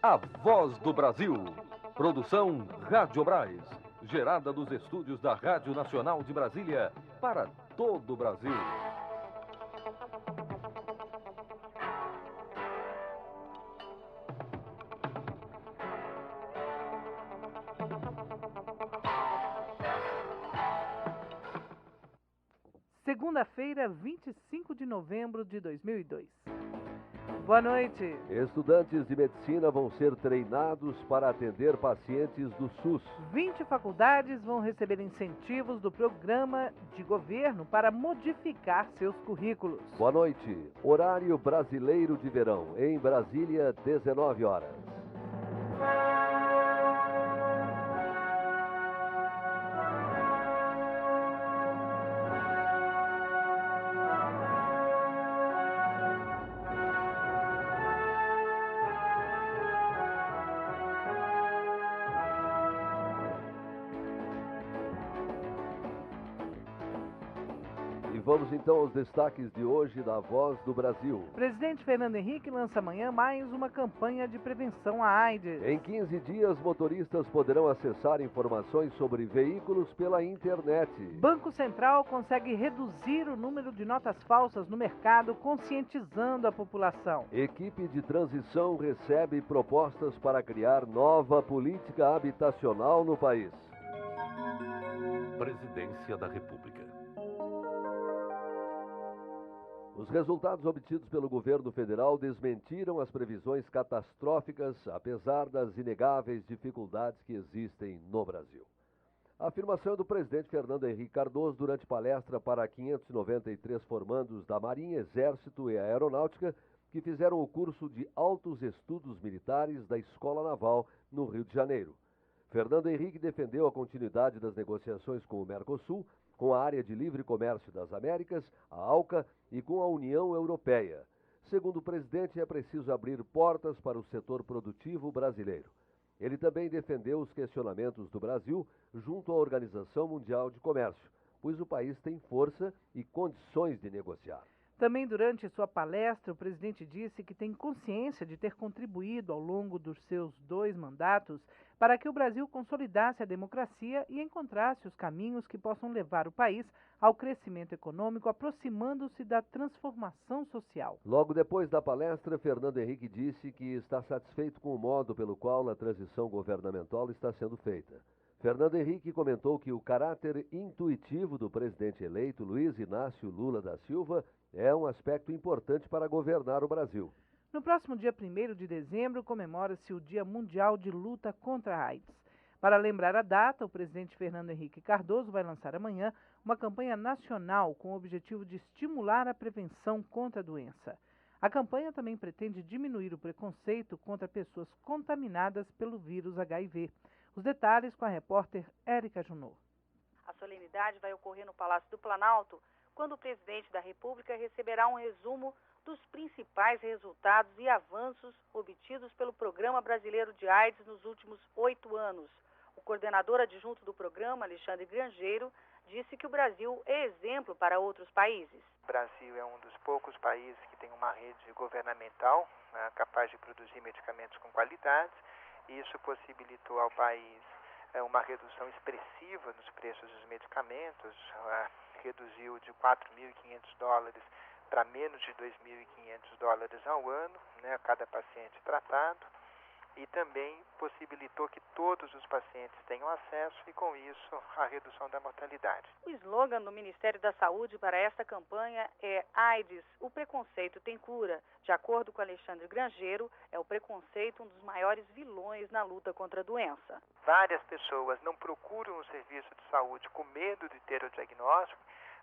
A Voz do Brasil. Produção Rádio Brás. Gerada dos estúdios da Rádio Nacional de Brasília para todo o Brasil. Segunda-feira, 25 de novembro de 2002. Boa noite. Estudantes de medicina vão ser treinados para atender pacientes do SUS. 20 faculdades vão receber incentivos do programa de governo para modificar seus currículos. Boa noite. Horário brasileiro de verão. Em Brasília, 19 horas. Vamos então aos destaques de hoje da Voz do Brasil. Presidente Fernando Henrique lança amanhã mais uma campanha de prevenção à AIDS. Em 15 dias, motoristas poderão acessar informações sobre veículos pela internet. Banco Central consegue reduzir o número de notas falsas no mercado, conscientizando a população. Equipe de transição recebe propostas para criar nova política habitacional no país. Presidência da República. Os resultados obtidos pelo governo federal desmentiram as previsões catastróficas, apesar das inegáveis dificuldades que existem no Brasil. A afirmação é do presidente Fernando Henrique Cardoso durante palestra para 593 formandos da Marinha, Exército e Aeronáutica que fizeram o curso de Altos Estudos Militares da Escola Naval no Rio de Janeiro. Fernando Henrique defendeu a continuidade das negociações com o Mercosul, com a Área de Livre Comércio das Américas, a ALCA, e com a União Europeia. Segundo o presidente, é preciso abrir portas para o setor produtivo brasileiro. Ele também defendeu os questionamentos do Brasil junto à Organização Mundial de Comércio, pois o país tem força e condições de negociar. Também durante sua palestra, o presidente disse que tem consciência de ter contribuído ao longo dos seus 2 mandatos para que o Brasil consolidasse a democracia e encontrasse os caminhos que possam levar o país ao crescimento econômico, aproximando-se da transformação social. Logo depois da palestra, Fernando Henrique disse que está satisfeito com o modo pelo qual a transição governamental está sendo feita. Fernando Henrique comentou que o caráter intuitivo do presidente eleito, Luiz Inácio Lula da Silva, é um aspecto importante para governar o Brasil. No próximo dia 1º de dezembro, comemora-se o Dia Mundial de Luta contra a AIDS. Para lembrar a data, o presidente Fernando Henrique Cardoso vai lançar amanhã uma campanha nacional com o objetivo de estimular a prevenção contra a doença. A campanha também pretende diminuir o preconceito contra pessoas contaminadas pelo vírus HIV. Os detalhes com a repórter Érica Junot. A solenidade vai ocorrer no Palácio do Planalto, quando o presidente da República receberá um resumo dos principais resultados e avanços obtidos pelo Programa Brasileiro de AIDS nos últimos 8 anos. O coordenador adjunto do programa, Alexandre Grangeiro, disse que o Brasil é exemplo para outros países. O Brasil é um dos poucos países que tem uma rede governamental capaz de produzir medicamentos com qualidade. Isso possibilitou ao país uma redução expressiva nos preços dos medicamentos, reduziu de $4.500 para menos de $2.500 ao ano, cada paciente tratado, e também possibilitou que todos os pacientes tenham acesso e, com isso, a redução da mortalidade. O slogan do Ministério da Saúde para esta campanha é AIDS, o preconceito tem cura. De acordo com Alexandre Grangeiro, é o preconceito um dos maiores vilões na luta contra a doença. Várias pessoas não procuram o serviço de saúde com medo de ter o diagnóstico,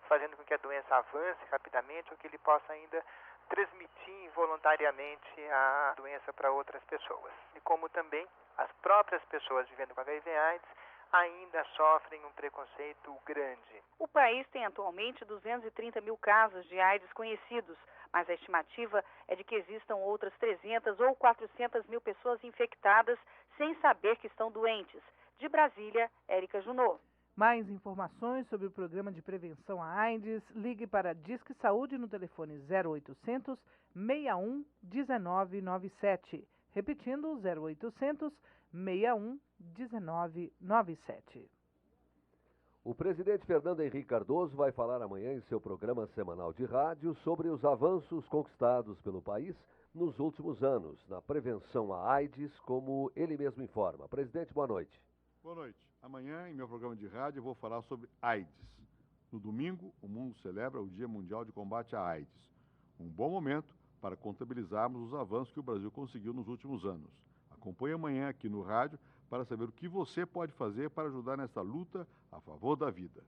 fazendo com que a doença avance rapidamente ou que ele possa ainda transmitir involuntariamente a doença para outras pessoas. E como também as próprias pessoas vivendo com HIV/AIDS ainda sofrem um preconceito grande. O país tem atualmente 230 mil casos de AIDS conhecidos, mas a estimativa é de que existam outras 300 ou 400 mil pessoas infectadas sem saber que estão doentes. De Brasília, Érica Junot. Mais informações sobre o programa de prevenção à AIDS, ligue para Disque Saúde no telefone 0800 61 1997. Repetindo, 0800 61 1997. O presidente Fernando Henrique Cardoso vai falar amanhã em seu programa semanal de rádio sobre os avanços conquistados pelo país nos últimos anos na prevenção à AIDS, como ele mesmo informa. Presidente, boa noite. Boa noite. Amanhã, em meu programa de rádio, eu vou falar sobre AIDS. No domingo, o mundo celebra o Dia Mundial de Combate à AIDS. Um bom momento para contabilizarmos os avanços que o Brasil conseguiu nos últimos anos. Acompanhe amanhã aqui no rádio para saber o que você pode fazer para ajudar nessa luta a favor da vida.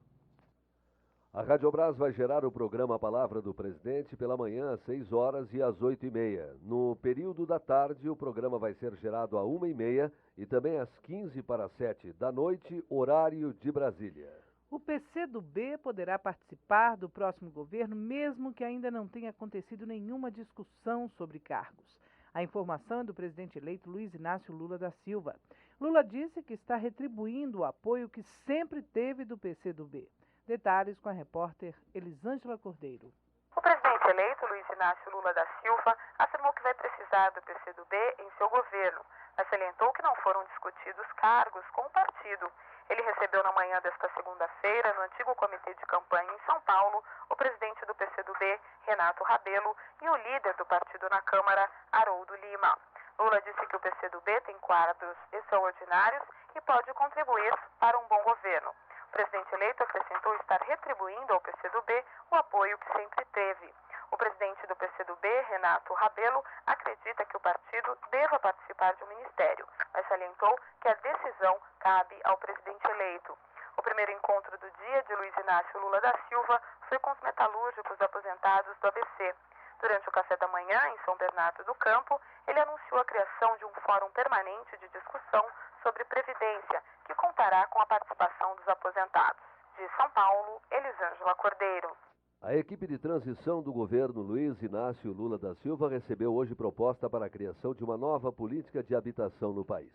A Rádio Brás vai gerar o programa Palavra do Presidente pela manhã às 6 horas e às 8h30. No período da tarde, o programa vai ser gerado às 1h30 e também às 15 para 7 da noite, horário de Brasília. O PCdoB poderá participar do próximo governo, mesmo que ainda não tenha acontecido nenhuma discussão sobre cargos. A informação é do presidente eleito Luiz Inácio Lula da Silva. Lula disse que está retribuindo o apoio que sempre teve do PCdoB. Detalhes com a repórter Elisângela Cordeiro. O presidente eleito, Luiz Inácio Lula da Silva, afirmou que vai precisar do PCdoB em seu governo, mas salientou que não foram discutidos cargos com o partido. Ele recebeu na manhã desta segunda-feira, no antigo comitê de campanha em São Paulo, o presidente do PCdoB, Renato Rabelo, e o líder do partido na Câmara, Haroldo Lima. Lula disse que o PCdoB tem quadros extraordinários e pode contribuir para um bom governo. O presidente eleito acrescentou estar retribuindo ao PCdoB o apoio que sempre teve. O presidente do PCdoB, Renato Rabelo, acredita que o partido deva participar de um ministério, mas salientou que a decisão cabe ao presidente eleito. O primeiro encontro do dia de Luiz Inácio Lula da Silva foi com os metalúrgicos aposentados do ABC. Durante o café da manhã, em São Bernardo do Campo, ele anunciou a criação de um fórum permanente de discussão sobre previdência, que contará com a participação dos aposentados. De São Paulo, Elisângela Cordeiro. A equipe de transição do governo Luiz Inácio Lula da Silva recebeu hoje proposta para a criação de uma nova política de habitação no país.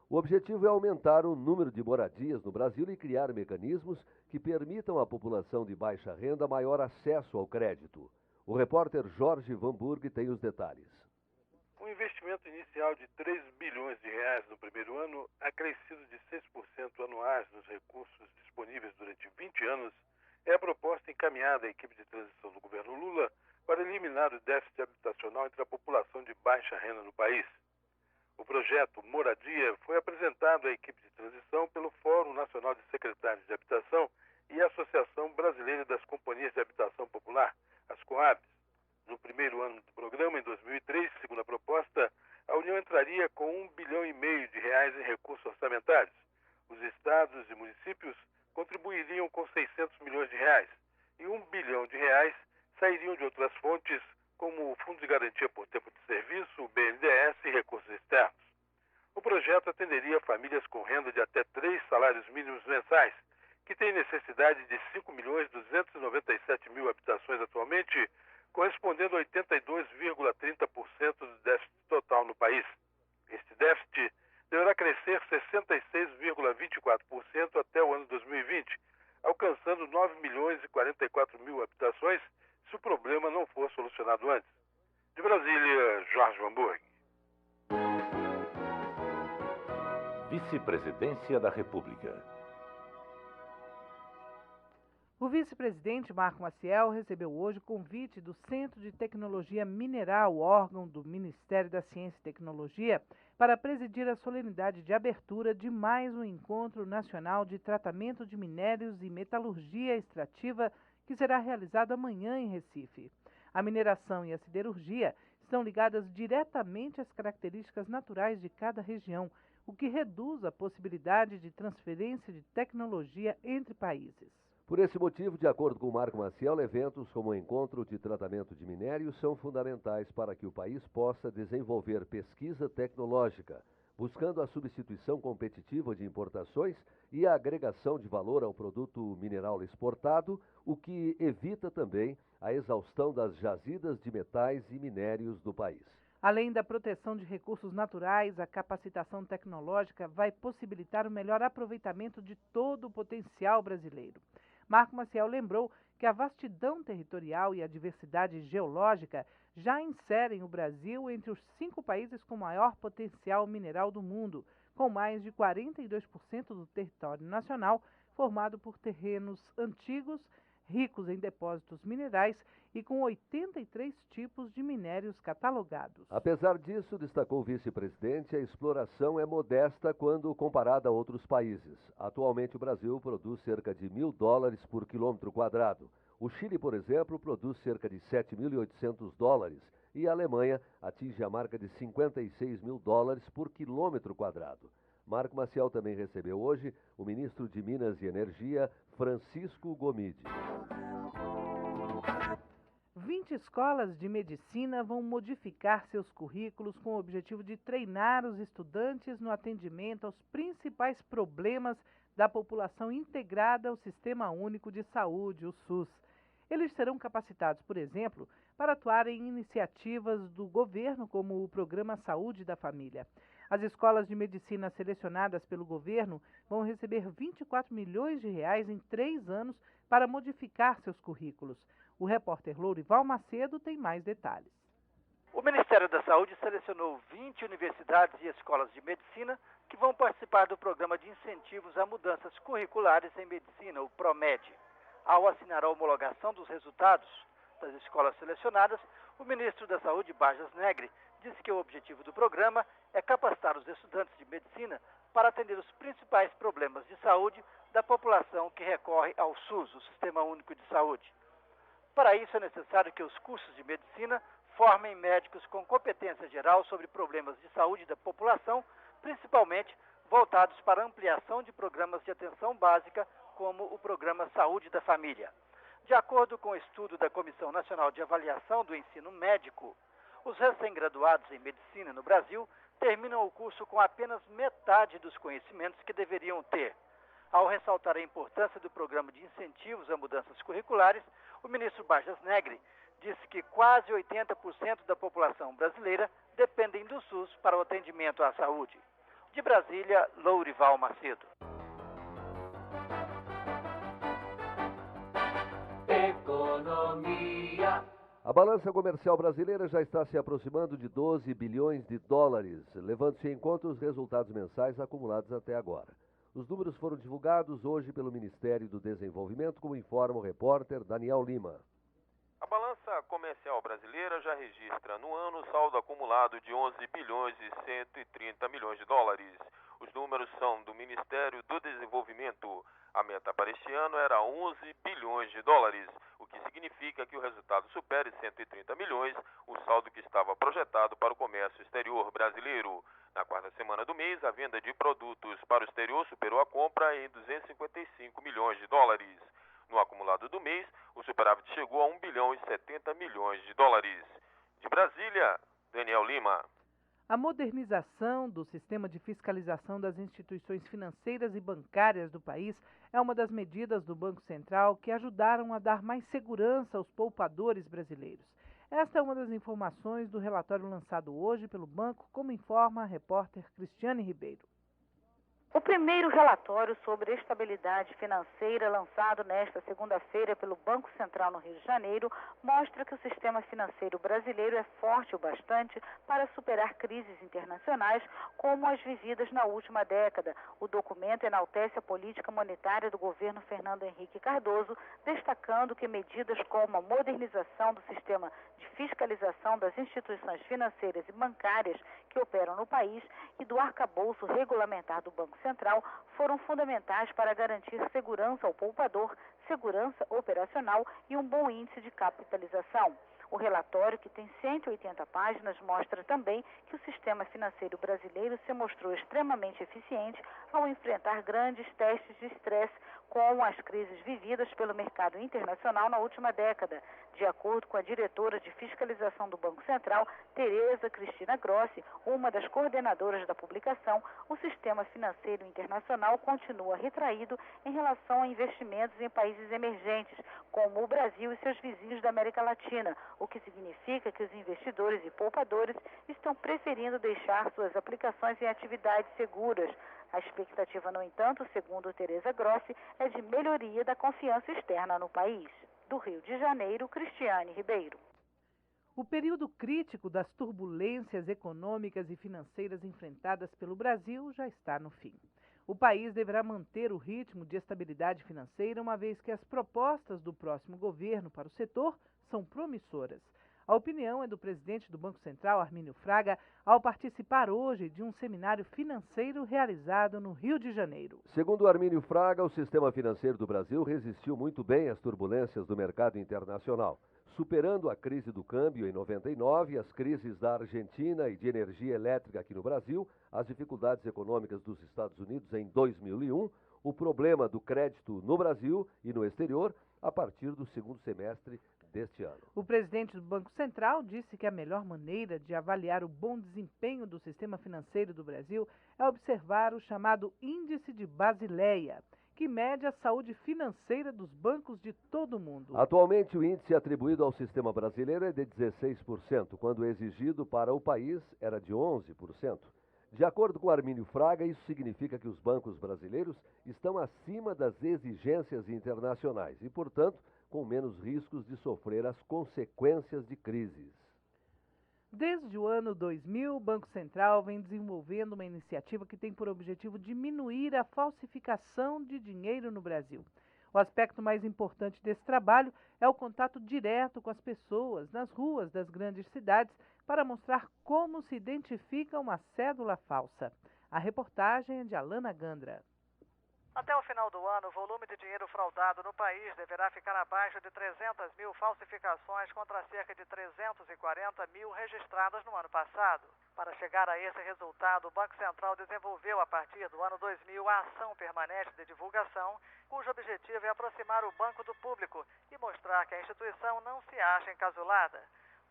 O objetivo é aumentar o número de moradias no Brasil e criar mecanismos que permitam à população de baixa renda maior acesso ao crédito. O repórter Jorge Van Burg tem os detalhes. O investimento inicial de 3 bilhões de reais no primeiro ano, acrescido de 6% anuais nos recursos disponíveis durante 20 anos, é a proposta encaminhada à equipe de transição do governo Lula para eliminar o déficit habitacional entre a população de baixa renda no país. O projeto Moradia foi apresentado à equipe de transição pelo Fórum Nacional de Secretários de Habitação e a Associação Brasileira das Companhias de Habitação Popular, as Coabs. No primeiro ano do programa, em 2003, segundo a proposta, a União entraria com 1,5 bilhão de reais em recursos orçamentários. Os estados e municípios contribuiriam com 600 milhões de reais e 1 bilhão de reais sairiam de outras fontes, como o Fundo de Garantia por Tempo de Serviço, o BNDES e recursos externos. O projeto atenderia famílias com renda de até 3 salários mínimos mensais, que têm necessidade de 5.297.000 habitações atualmente, correspondendo a 82,30% do déficit total no país. Este déficit deverá crescer 66,24% até o ano 2020, alcançando 9.044.000 habitações, se o problema não for solucionado antes. De Brasília, Jorge Van Burg. Vice-Presidência da República. O vice-presidente Marco Maciel recebeu hoje o convite do Centro de Tecnologia Mineral, órgão do Ministério da Ciência e Tecnologia, para presidir a solenidade de abertura de mais um encontro nacional de tratamento de minérios e metalurgia extrativa que será realizado amanhã em Recife. A mineração e a siderurgia estão ligadas diretamente às características naturais de cada região, o que reduz a possibilidade de transferência de tecnologia entre países. Por esse motivo, de acordo com Marco Maciel, eventos como o Encontro de Tratamento de Minérios são fundamentais para que o país possa desenvolver pesquisa tecnológica, buscando a substituição competitiva de importações e a agregação de valor ao produto mineral exportado, o que evita também a exaustão das jazidas de metais e minérios do país. Além da proteção de recursos naturais, a capacitação tecnológica vai possibilitar o melhor aproveitamento de todo o potencial brasileiro. Marco Maciel lembrou que a vastidão territorial e a diversidade geológica já inserem o Brasil entre os 5 países com maior potencial mineral do mundo, com mais de 42% do território nacional formado por terrenos antigos, ricos em depósitos minerais e com 83 tipos de minérios catalogados. Apesar disso, destacou o vice-presidente, a exploração é modesta quando comparada a outros países. Atualmente, o Brasil produz cerca de $1.000 por quilômetro quadrado. O Chile, por exemplo, produz cerca de $7.800 e a Alemanha atinge a marca de $56.000 por quilômetro quadrado. Marco Maciel também recebeu hoje o ministro de Minas e Energia, Francisco Gomide. 20 escolas de medicina vão modificar seus currículos com o objetivo de treinar os estudantes no atendimento aos principais problemas da população integrada ao Sistema Único de Saúde, o SUS. Eles serão capacitados, por exemplo, para atuar em iniciativas do governo, como o Programa Saúde da Família. As escolas de medicina selecionadas pelo governo vão receber R$24 milhões em 3 anos para modificar seus currículos. O repórter Lourival Macedo tem mais detalhes. O Ministério da Saúde selecionou 20 universidades e escolas de medicina que vão participar do programa de incentivos a mudanças curriculares em medicina, o PROMED. Ao assinar a homologação dos resultados das escolas selecionadas, o ministro da Saúde, Barjas Negri, disse que o objetivo do programa é capacitar os estudantes de medicina para atender os principais problemas de saúde da população que recorre ao SUS, o Sistema Único de Saúde. Para isso, é necessário que os cursos de medicina formem médicos com competência geral sobre problemas de saúde da população, principalmente voltados para a ampliação de programas de atenção básica, como o Programa Saúde da Família. De acordo com o estudo da Comissão Nacional de Avaliação do Ensino Médico, os recém-graduados em medicina no Brasil terminam o curso com apenas metade dos conhecimentos que deveriam ter. Ao ressaltar a importância do programa de incentivos a mudanças curriculares, o ministro Barjas Negri disse que quase 80% da população brasileira dependem do SUS para o atendimento à saúde. De Brasília, Lourival Macedo. Economia. A balança comercial brasileira já está se aproximando de $12 bilhões, levando-se em conta os resultados mensais acumulados até agora. Os números foram divulgados hoje pelo Ministério do Desenvolvimento, como informa o repórter Daniel Lima. A balança comercial brasileira já registra no ano saldo acumulado de $11 bilhões e 130 milhões. Os números são do Ministério do Desenvolvimento. A meta para este ano era $11 bilhões, o que significa que o resultado supere 130 milhões, o saldo que estava projetado para o comércio exterior brasileiro. Na quarta semana do mês, a venda de produtos para o exterior superou a compra em $255 milhões. No acumulado do mês, o superávit chegou a $1 bilhão e 70 milhões. De Brasília, Daniel Lima. A modernização do sistema de fiscalização das instituições financeiras e bancárias do país é uma das medidas do Banco Central que ajudaram a dar mais segurança aos poupadores brasileiros. Esta é uma das informações do relatório lançado hoje pelo banco, como informa a repórter Cristiane Ribeiro. O primeiro relatório sobre estabilidade financeira, lançado nesta segunda-feira pelo Banco Central no Rio de Janeiro, mostra que o sistema financeiro brasileiro é forte o bastante para superar crises internacionais como as vividas na última década. O documento enaltece a política monetária do governo Fernando Henrique Cardoso, destacando que medidas como a modernização do sistema de fiscalização das instituições financeiras e bancárias que operam no país e do arcabouço regulamentar do Banco Central foram fundamentais para garantir segurança ao poupador, segurança operacional e um bom índice de capitalização. O relatório, que tem 180 páginas, mostra também que o sistema financeiro brasileiro se mostrou extremamente eficiente ao enfrentar grandes testes de estresse com as crises vividas pelo mercado internacional na última década. De acordo com a diretora de fiscalização do Banco Central, Tereza Cristina Grossi, uma das coordenadoras da publicação, o sistema financeiro internacional continua retraído em relação a investimentos em países emergentes, como o Brasil e seus vizinhos da América Latina, o que significa que os investidores e poupadores estão preferindo deixar suas aplicações em atividades seguras. A expectativa, no entanto, segundo Tereza Grossi, é de melhoria da confiança externa no país. Do Rio de Janeiro, Cristiane Ribeiro. O período crítico das turbulências econômicas e financeiras enfrentadas pelo Brasil já está no fim. O país deverá manter o ritmo de estabilidade financeira, uma vez que as propostas do próximo governo para o setor são promissoras. A opinião é do presidente do Banco Central, Armínio Fraga, ao participar hoje de um seminário financeiro realizado no Rio de Janeiro. Segundo Armínio Fraga, o sistema financeiro do Brasil resistiu muito bem às turbulências do mercado internacional, superando a crise do câmbio em 99, as crises da Argentina e de energia elétrica aqui no Brasil, as dificuldades econômicas dos Estados Unidos em 2001, o problema do crédito no Brasil e no exterior a partir do segundo semestre deste ano. O presidente do Banco Central disse que a melhor maneira de avaliar o bom desempenho do sistema financeiro do Brasil é observar o chamado Índice de Basileia, que mede a saúde financeira dos bancos de todo o mundo. Atualmente, o índice atribuído ao sistema brasileiro é de 16%, quando o exigido para o país era de 11%. De acordo com Armínio Fraga, isso significa que os bancos brasileiros estão acima das exigências internacionais e, portanto, com menos riscos de sofrer as consequências de crises. Desde o ano 2000, o Banco Central vem desenvolvendo uma iniciativa que tem por objetivo diminuir a falsificação de dinheiro no Brasil. O aspecto mais importante desse trabalho é o contato direto com as pessoas nas ruas das grandes cidades para mostrar como se identifica uma cédula falsa. A reportagem é de Alana Gandra. Até o final do ano, o volume de dinheiro fraudado no país deverá ficar abaixo de 300 mil falsificações contra cerca de 340 mil registradas no ano passado. Para chegar a esse resultado, o Banco Central desenvolveu, a partir do ano 2000, a Ação Permanente de Divulgação, cujo objetivo é aproximar o banco do público e mostrar que a instituição não se acha encasulada.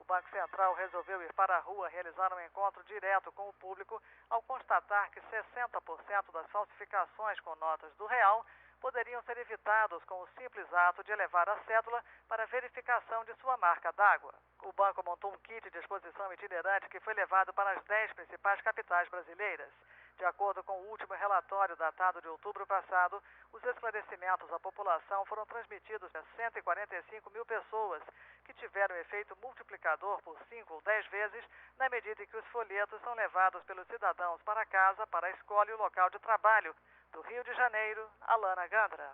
O Banco Central resolveu ir para a rua realizar um encontro direto com o público ao constatar que 60% das falsificações com notas do real poderiam ser evitados com o simples ato de levar a cédula para verificação de sua marca d'água. O banco montou um kit de exposição itinerante que foi levado para as 10 principais capitais brasileiras. De acordo com o último relatório datado de outubro passado, os esclarecimentos à população foram transmitidos a 145 mil pessoas, que tiveram efeito multiplicador por 5 ou 10 vezes, na medida em que os folhetos são levados pelos cidadãos para casa, para a escola e o local de trabalho. Do Rio de Janeiro, Alana Gandra.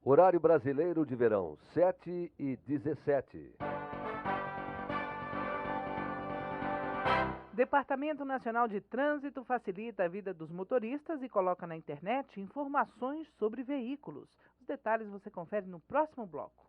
Horário brasileiro de verão, 7h17. Departamento Nacional de Trânsito facilita a vida dos motoristas e coloca na internet informações sobre veículos. Os detalhes você confere no próximo bloco.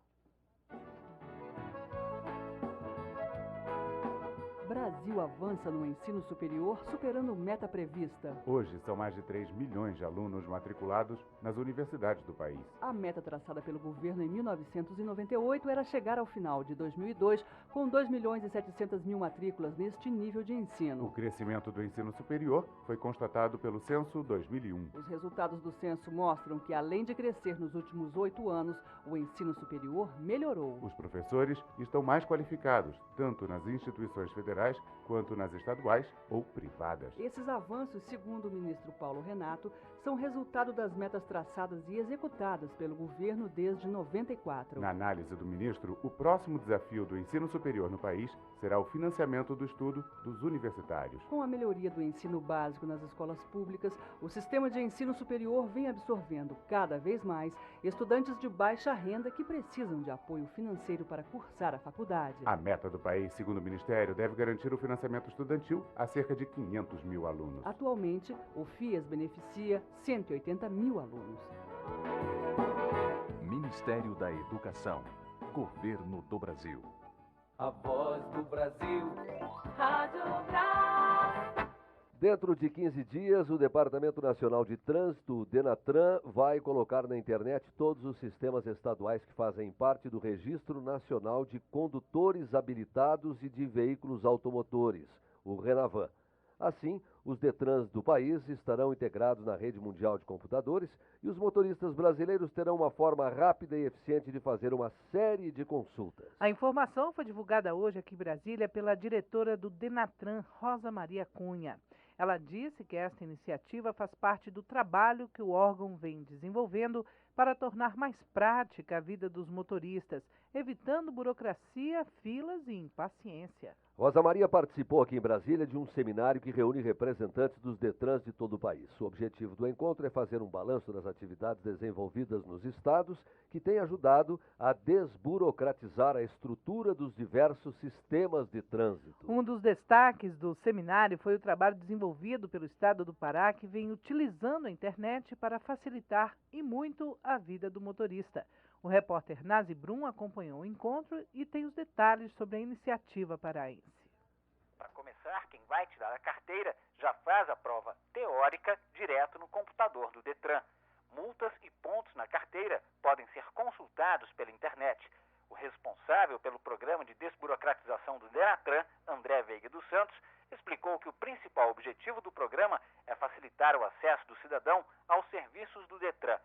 Brasil avança no ensino superior, superando meta prevista. Hoje, são mais de 3 milhões de alunos matriculados nas universidades do país. A meta traçada pelo governo em 1998 era chegar ao final de 2002 com 2 milhões e 700 mil matrículas neste nível de ensino. O crescimento do ensino superior foi constatado pelo Censo 2001. Os resultados do censo mostram que, além de crescer nos últimos 8 anos, o ensino superior melhorou. Os professores estão mais qualificados, tanto nas instituições federais quanto nas estaduais ou privadas. Esses avanços, segundo o ministro Paulo Renato, são resultado das metas traçadas e executadas pelo governo desde 94. Na análise do ministro, o próximo desafio do ensino superior no país será o financiamento do estudo dos universitários. Com a melhoria do ensino básico nas escolas públicas, o sistema de ensino superior vem absorvendo cada vez mais estudantes de baixa renda que precisam de apoio financeiro para cursar a faculdade. A meta do país, segundo o Ministério, deve garantir o financiamento estudantil a cerca de 500 mil alunos. Atualmente, o FIES beneficia 180 mil alunos. Ministério da Educação, Governo do Brasil. A voz do Brasil, Rádio Brás. Dentro de 15 dias, o Departamento Nacional de Trânsito, o Denatran, vai colocar na internet todos os sistemas estaduais que fazem parte do Registro Nacional de Condutores Habilitados e de Veículos Automotores, o RENAVAN. Assim, os Detrans do país estarão integrados na rede mundial de computadores e os motoristas brasileiros terão uma forma rápida e eficiente de fazer uma série de consultas. A informação foi divulgada hoje aqui em Brasília pela diretora do Denatran, Rosa Maria Cunha. Ela disse que esta iniciativa faz parte do trabalho que o órgão vem desenvolvendo para tornar mais prática a vida dos motoristas, evitando burocracia, filas e impaciência. Rosa Maria participou aqui em Brasília de um seminário que reúne representantes dos Detrans de todo o país. O objetivo do encontro é fazer um balanço das atividades desenvolvidas nos estados que têm ajudado a desburocratizar a estrutura dos diversos sistemas de trânsito. Um dos destaques do seminário foi o trabalho desenvolvido pelo estado do Pará, que vem utilizando a internet para facilitar e muito a vida do motorista. O repórter Nazi Brum acompanhou o encontro e tem os detalhes sobre a iniciativa paraense. Para começar, quem vai tirar a carteira já faz a prova teórica direto no computador do Detran. Multas e pontos na carteira podem ser consultados pela internet. O responsável pelo programa de desburocratização do Denatran, André Veiga dos Santos, explicou que o principal objetivo do programa é facilitar o acesso do cidadão aos serviços do Detran.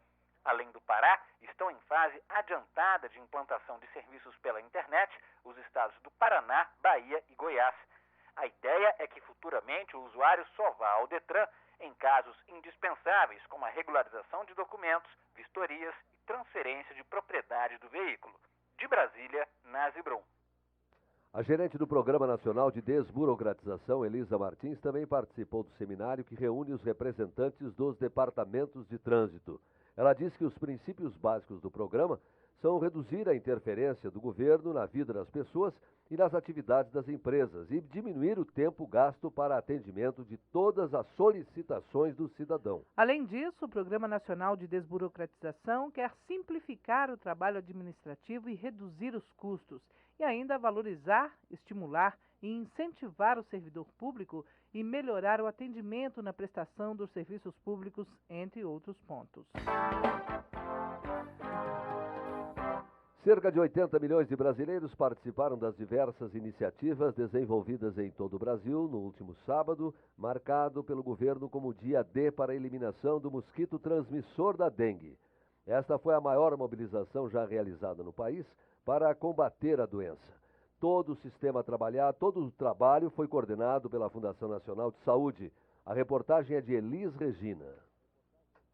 Além do Pará, estão em fase adiantada de implantação de serviços pela internet os estados do Paraná, Bahia e Goiás. A ideia é que futuramente o usuário só vá ao Detran em casos indispensáveis, como a regularização de documentos, vistorias e transferência de propriedade do veículo. De Brasília, Nazi Brum. A gerente do Programa Nacional de Desburocratização, Elisa Martins, também participou do seminário que reúne os representantes dos departamentos de trânsito. Ela diz que os princípios básicos do programa são reduzir a interferência do governo na vida das pessoas e nas atividades das empresas e diminuir o tempo gasto para atendimento de todas as solicitações do cidadão. Além disso, o Programa Nacional de Desburocratização quer simplificar o trabalho administrativo e reduzir os custos, e ainda valorizar, estimular e incentivar o servidor público e melhorar o atendimento na prestação dos serviços públicos, entre outros pontos. Cerca de 80 milhões de brasileiros participaram das diversas iniciativas desenvolvidas em todo o Brasil no último sábado, marcado pelo governo como Dia D para a eliminação do mosquito transmissor da dengue. Esta foi a maior mobilização já realizada no país para combater a doença. Todo o trabalho foi coordenado pela Fundação Nacional de Saúde. A reportagem é de Elis Regina.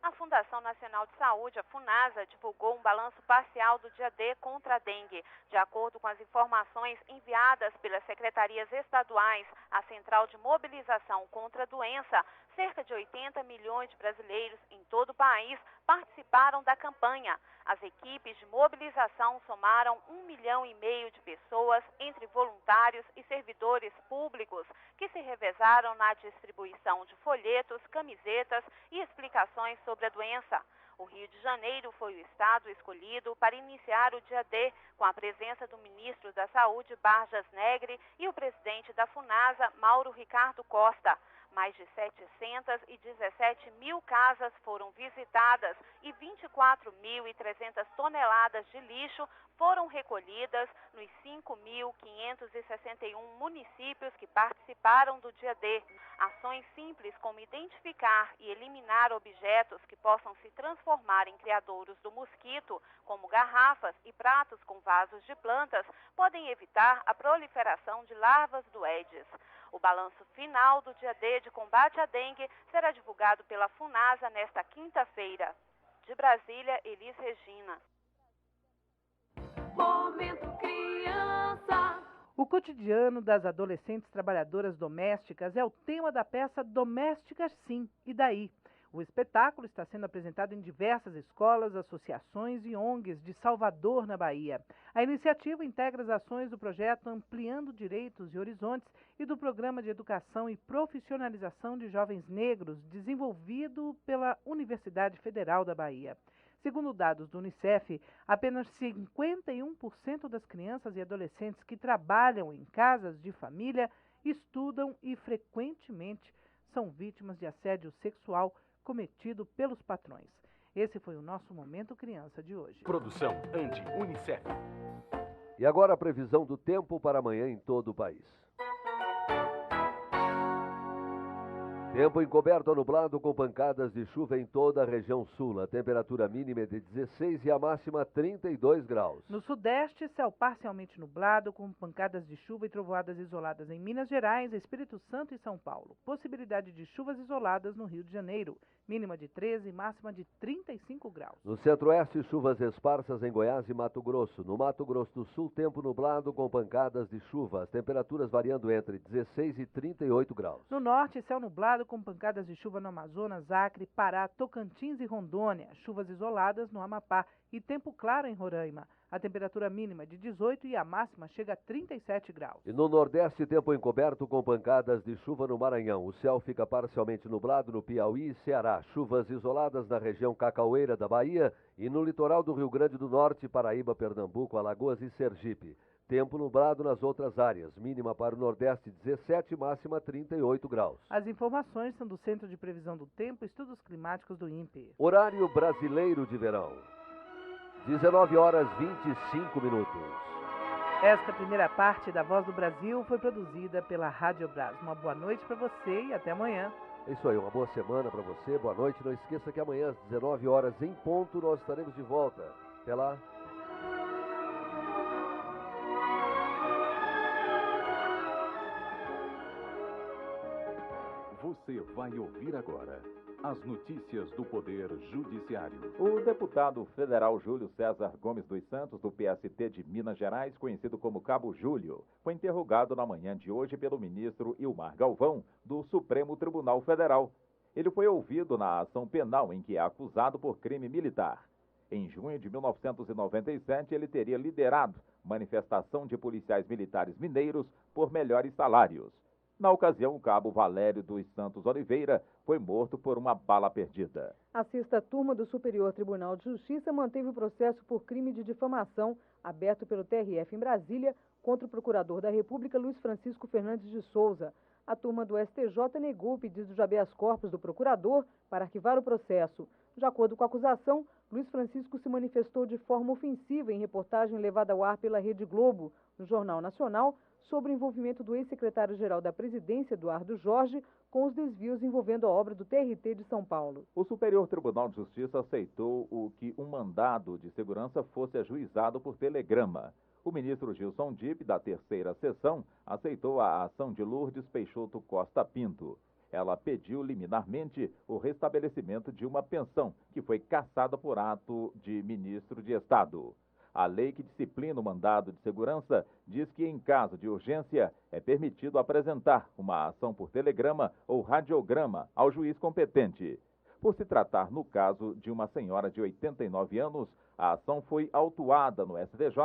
A Fundação Nacional de Saúde, a FUNASA, divulgou um balanço parcial do Dia D contra a dengue. De acordo com as informações enviadas pelas secretarias estaduais à Central de Mobilização contra a Doença, cerca de 80 milhões de brasileiros em todo o país participaram da campanha. As equipes de mobilização somaram 1,5 milhão de pessoas, entre voluntários e servidores públicos, que se revezaram na distribuição de folhetos, camisetas e explicações sobre a doença. O Rio de Janeiro foi o estado escolhido para iniciar o Dia D, com a presença do ministro da Saúde, Barjas Negre, e o presidente da FUNASA, Mauro Ricardo Costa. Mais de 717 mil casas foram visitadas e 24.300 toneladas de lixo foram recolhidas nos 5.561 municípios que participaram do Dia D. Ações simples como identificar e eliminar objetos que possam se transformar em criadouros do mosquito, como garrafas e pratos com vasos de plantas, podem evitar a proliferação de larvas do Aedes. O balanço final do Dia D de combate à dengue será divulgado pela FUNASA nesta quinta-feira. De Brasília, Elis Regina. Momento Criança. O cotidiano das adolescentes trabalhadoras domésticas é o tema da peça Domésticas Sim, e daí? O espetáculo está sendo apresentado em diversas escolas, associações e ONGs de Salvador, na Bahia. A iniciativa integra as ações do projeto Ampliando Direitos e Horizontes e do Programa de Educação e Profissionalização de Jovens Negros, desenvolvido pela Universidade Federal da Bahia. Segundo dados do Unicef, apenas 51% das crianças e adolescentes que trabalham em casas de família estudam e frequentemente são vítimas de assédio sexual cometido pelos patrões. Esse foi o nosso Momento Criança de hoje. Produção Unicef. E agora a previsão do tempo para amanhã em todo o país. Tempo encoberto a nublado com pancadas de chuva em toda a região sul. A temperatura mínima é de 16 e a máxima 32 graus. No sudeste, céu parcialmente nublado com pancadas de chuva e trovoadas isoladas em Minas Gerais, Espírito Santo e São Paulo. Possibilidade de chuvas isoladas no Rio de Janeiro. Mínima de 13 e máxima de 35 graus. No centro-oeste, chuvas esparsas em Goiás e Mato Grosso. No Mato Grosso do Sul, tempo nublado com pancadas de chuva. As temperaturas variando entre 16 e 38 graus. No norte, céu nublado com pancadas de chuva no Amazonas, Acre, Pará, Tocantins e Rondônia. Chuvas isoladas no Amapá e tempo claro em Roraima. A temperatura mínima de 18 e a máxima chega a 37 graus. E no Nordeste, tempo encoberto com pancadas de chuva no Maranhão. O céu fica parcialmente nublado no Piauí e Ceará. Chuvas isoladas na região Cacaueira da Bahia e no litoral do Rio Grande do Norte, Paraíba, Pernambuco, Alagoas e Sergipe. Tempo nublado nas outras áreas. Mínima para o Nordeste 17, máxima 38 graus. As informações são do Centro de Previsão do Tempo e Estudos Climáticos do INPE. Horário brasileiro de verão. 19 horas 25 minutos. Esta primeira parte da Voz do Brasil foi produzida pela Rádio Brás. Uma boa noite para você e até amanhã. É isso aí, uma boa semana para você, boa noite. Não esqueça que amanhã às 19 horas em ponto nós estaremos de volta. Até lá. Você vai ouvir agora as notícias do Poder Judiciário. O deputado federal Júlio César Gomes dos Santos, do PST de Minas Gerais, conhecido como Cabo Júlio, foi interrogado na manhã de hoje pelo ministro Ilmar Galvão, do Supremo Tribunal Federal. Ele foi ouvido na ação penal em que é acusado por crime militar. Em junho de 1997, ele teria liderado manifestação de policiais militares mineiros por melhores salários. Na ocasião, o cabo Valério dos Santos Oliveira foi morto por uma bala perdida. A sexta turma do Superior Tribunal de Justiça manteve o processo por crime de difamação aberto pelo TRF em Brasília contra o procurador da República, Luiz Francisco Fernandes de Souza. A turma do STJ negou o pedido de habeas corpus do procurador para arquivar o processo. De acordo com a acusação, Luiz Francisco se manifestou de forma ofensiva em reportagem levada ao ar pela Rede Globo, no Jornal Nacional, sobre o envolvimento do ex-secretário-geral da Presidência, Eduardo Jorge, com os desvios envolvendo a obra do TRT de São Paulo. O Superior Tribunal de Justiça aceitou que um mandado de segurança fosse ajuizado por telegrama. O ministro Gilson Dipp, da terceira sessão, aceitou a ação de Lourdes Peixoto Costa Pinto. Ela pediu liminarmente o restabelecimento de uma pensão que foi cassada por ato de ministro de Estado. A lei que disciplina o mandado de segurança diz que, em caso de urgência, é permitido apresentar uma ação por telegrama ou radiograma ao juiz competente. Por se tratar, no caso de uma senhora de 89 anos, a ação foi autuada no STJ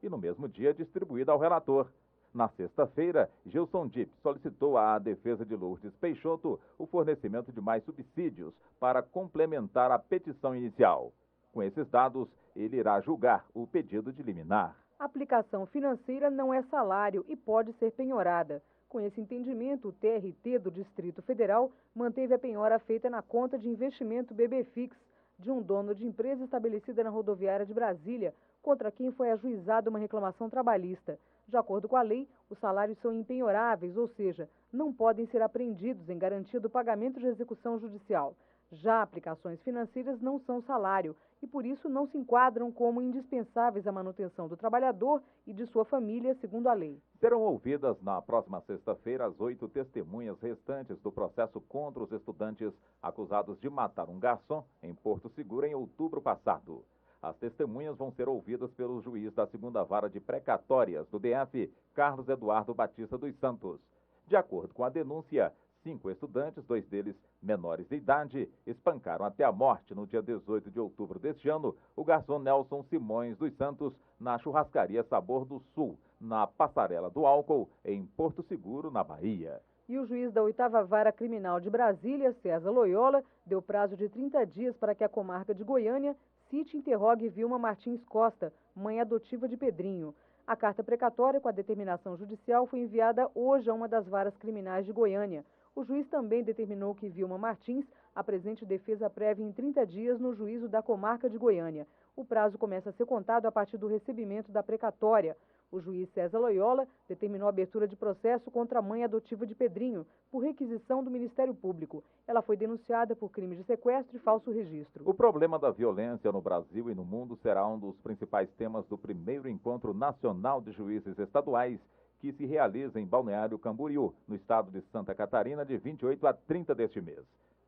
e, no mesmo dia, distribuída ao relator. Na sexta-feira, Gilson Dipp solicitou à defesa de Lourdes Peixoto o fornecimento de mais subsídios para complementar a petição inicial. Com esses dados, ele irá julgar o pedido de liminar. A aplicação financeira não é salário e pode ser penhorada. Com esse entendimento, o TRT do Distrito Federal manteve a penhora feita na conta de investimento BBFix de um dono de empresa estabelecida na rodoviária de Brasília, contra quem foi ajuizada uma reclamação trabalhista. De acordo com a lei, os salários são impenhoráveis, ou seja, não podem ser apreendidos em garantia do pagamento de execução judicial. Já aplicações financeiras não são salário e, por isso, não se enquadram como indispensáveis à manutenção do trabalhador e de sua família, segundo a lei. Serão ouvidas na próxima sexta-feira as 8 testemunhas restantes do processo contra os estudantes acusados de matar um garçom em Porto Seguro em outubro passado. As testemunhas vão ser ouvidas pelo juiz da 2ª Vara de Precatórias do DF, Carlos Eduardo Batista dos Santos. De acordo com a denúncia, 5 estudantes, 2 deles menores de idade, espancaram até a morte no dia 18 de outubro deste ano o garçom Nelson Simões dos Santos na churrascaria Sabor do Sul, na Passarela do Álcool, em Porto Seguro, na Bahia. E o juiz da 8ª Vara Criminal de Brasília, César Loyola, deu prazo de 30 dias para que a comarca de Goiânia cite e interrogue Vilma Martins Costa, mãe adotiva de Pedrinho. A carta precatória com a determinação judicial foi enviada hoje a uma das varas criminais de Goiânia. O juiz também determinou que Vilma Martins apresente defesa prévia em 30 dias no juízo da comarca de Goiânia. O prazo começa a ser contado a partir do recebimento da precatória. O juiz César Loyola determinou a abertura de processo contra a mãe adotiva de Pedrinho, por requisição do Ministério Público. Ela foi denunciada por crime de sequestro e falso registro. O problema da violência no Brasil e no mundo será um dos principais temas do primeiro Encontro Nacional de Juízes Estaduais, que se realiza em Balneário Camboriú, no estado de Santa Catarina, de 28 a 30 deste mês.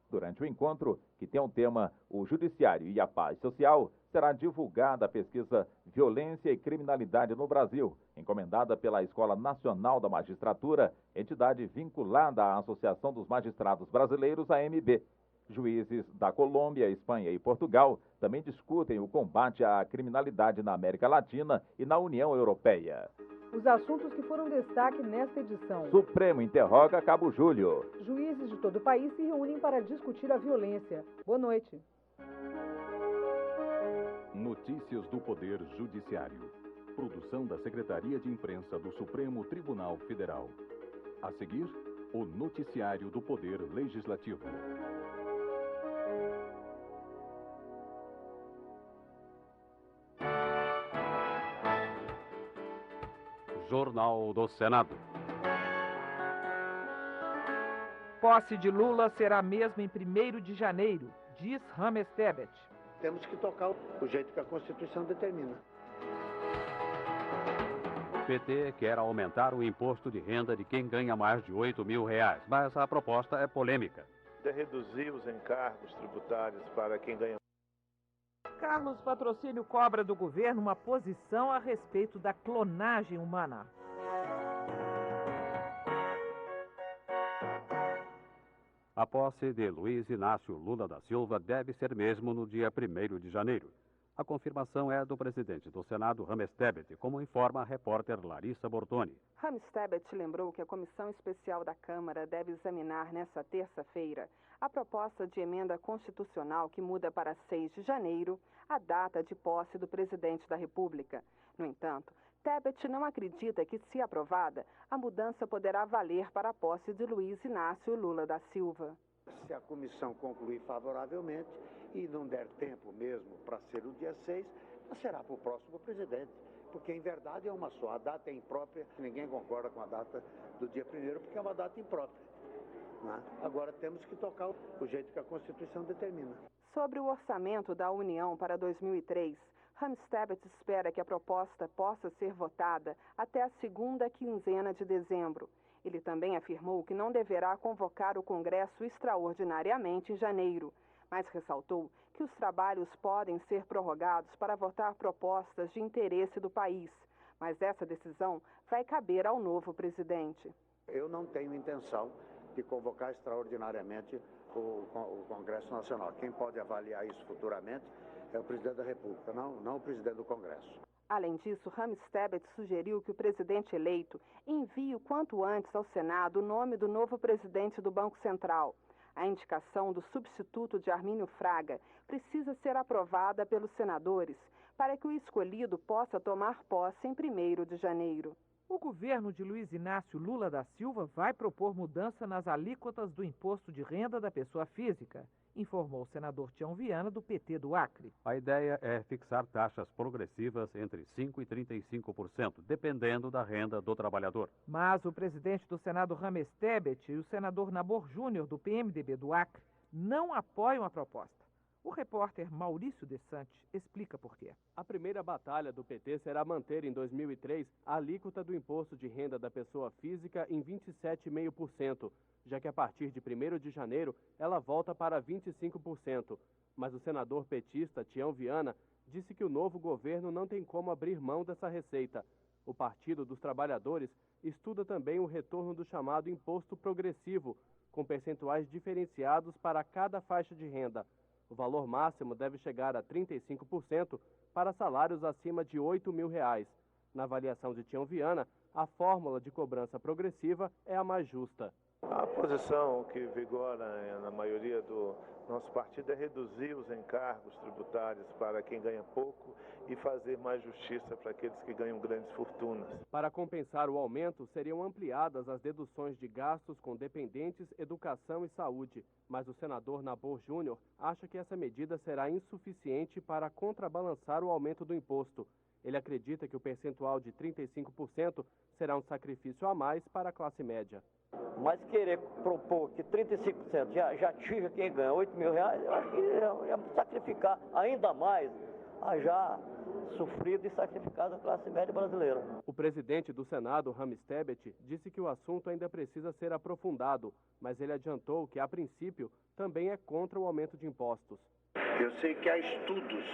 Durante o encontro, que tem o tema O Judiciário e a Paz Social, será divulgada a pesquisa Violência e Criminalidade no Brasil, encomendada pela Escola Nacional da Magistratura, entidade vinculada à Associação dos Magistrados Brasileiros, AMB. Juízes da Colômbia, Espanha e Portugal também discutem o combate à criminalidade na América Latina e na União Europeia. Os assuntos que foram destaque nesta edição. Supremo interroga Cabo Júlio. Juízes de todo o país se reúnem para discutir a violência. Boa noite. Notícias do Poder Judiciário. Produção da Secretaria de Imprensa do Supremo Tribunal Federal. A seguir, o Noticiário do Poder Legislativo. Jornal do Senado. Posse de Lula será mesmo em 1º de janeiro, diz Rames Tebet. Temos que tocar o jeito que a Constituição determina. O PT quer aumentar o imposto de renda de quem ganha mais de R$ 8.000, mas a proposta é polêmica. De reduzir os encargos tributários para quem ganha. Carlos Patrocínio cobra do governo uma posição a respeito da clonagem humana. A posse de Luiz Inácio Lula da Silva deve ser mesmo no dia 1º de janeiro. A confirmação é do presidente do Senado, Rames Tebet, como informa a repórter Larissa Bortoni. Rames Tebet lembrou que a Comissão Especial da Câmara deve examinar nesta terça-feira a proposta de emenda constitucional que muda para 6 de janeiro a data de posse do presidente da República. No entanto, Tebet não acredita que, se aprovada, a mudança poderá valer para a posse de Luiz Inácio Lula da Silva. Se a comissão concluir favoravelmente e não der tempo mesmo para ser o dia 6, será para o próximo presidente. Porque, em verdade, é uma só. A data é imprópria, ninguém concorda com a data do dia 1º, porque é uma data imprópria. Né? Agora temos que tocar o jeito que a Constituição determina. Sobre o orçamento da União para 2003, Rames Tebet espera que a proposta possa ser votada até a segunda quinzena de dezembro. Ele também afirmou que não deverá convocar o Congresso extraordinariamente em janeiro, mas ressaltou que os trabalhos podem ser prorrogados para votar propostas de interesse do país. Mas essa decisão vai caber ao novo presidente. Eu não tenho intenção de convocar extraordinariamente o Congresso Nacional. Quem pode avaliar isso futuramente é o presidente da República, não o presidente do Congresso. Além disso, Rames Tebet sugeriu que o presidente eleito envie o quanto antes ao Senado o nome do novo presidente do Banco Central. A indicação do substituto de Armínio Fraga precisa ser aprovada pelos senadores para que o escolhido possa tomar posse em 1º de janeiro. O governo de Luiz Inácio Lula da Silva vai propor mudança nas alíquotas do imposto de renda da pessoa física, informou o senador Tião Viana, do PT do Acre. A ideia é fixar taxas progressivas entre 5% e 35%, dependendo da renda do trabalhador. Mas o presidente do Senado, Rames Tebet, e o senador Nabor Júnior, do PMDB do Acre, não apoiam a proposta. O repórter Maurício De Santi explica por quê. A primeira batalha do PT será manter em 2003 a alíquota do imposto de renda da pessoa física em 27,5%, já que a partir de 1º de janeiro ela volta para 25%. Mas o senador petista Tião Viana disse que o novo governo não tem como abrir mão dessa receita. O Partido dos Trabalhadores estuda também o retorno do chamado imposto progressivo, com percentuais diferenciados para cada faixa de renda. O valor máximo deve chegar a 35% para salários acima de R$ 8.000. Na avaliação de Tião Viana, a fórmula de cobrança progressiva é a mais justa. A posição que vigora na maioria do nosso partido é reduzir os encargos tributários para quem ganha pouco e fazer mais justiça para aqueles que ganham grandes fortunas. Para compensar o aumento, seriam ampliadas as deduções de gastos com dependentes, educação e saúde. Mas o senador Nabor Júnior acha que essa medida será insuficiente para contrabalançar o aumento do imposto. Ele acredita que o percentual de 35% será um sacrifício a mais para a classe média. Mas querer propor que 35% já atinja quem ganha R$8.000, eu acho que é sacrificar ainda mais a já sofrida e sacrificada classe média brasileira. O presidente do Senado, Rames Tebet, disse que o assunto ainda precisa ser aprofundado, mas ele adiantou que, a princípio, também é contra o aumento de impostos. Eu sei que há estudos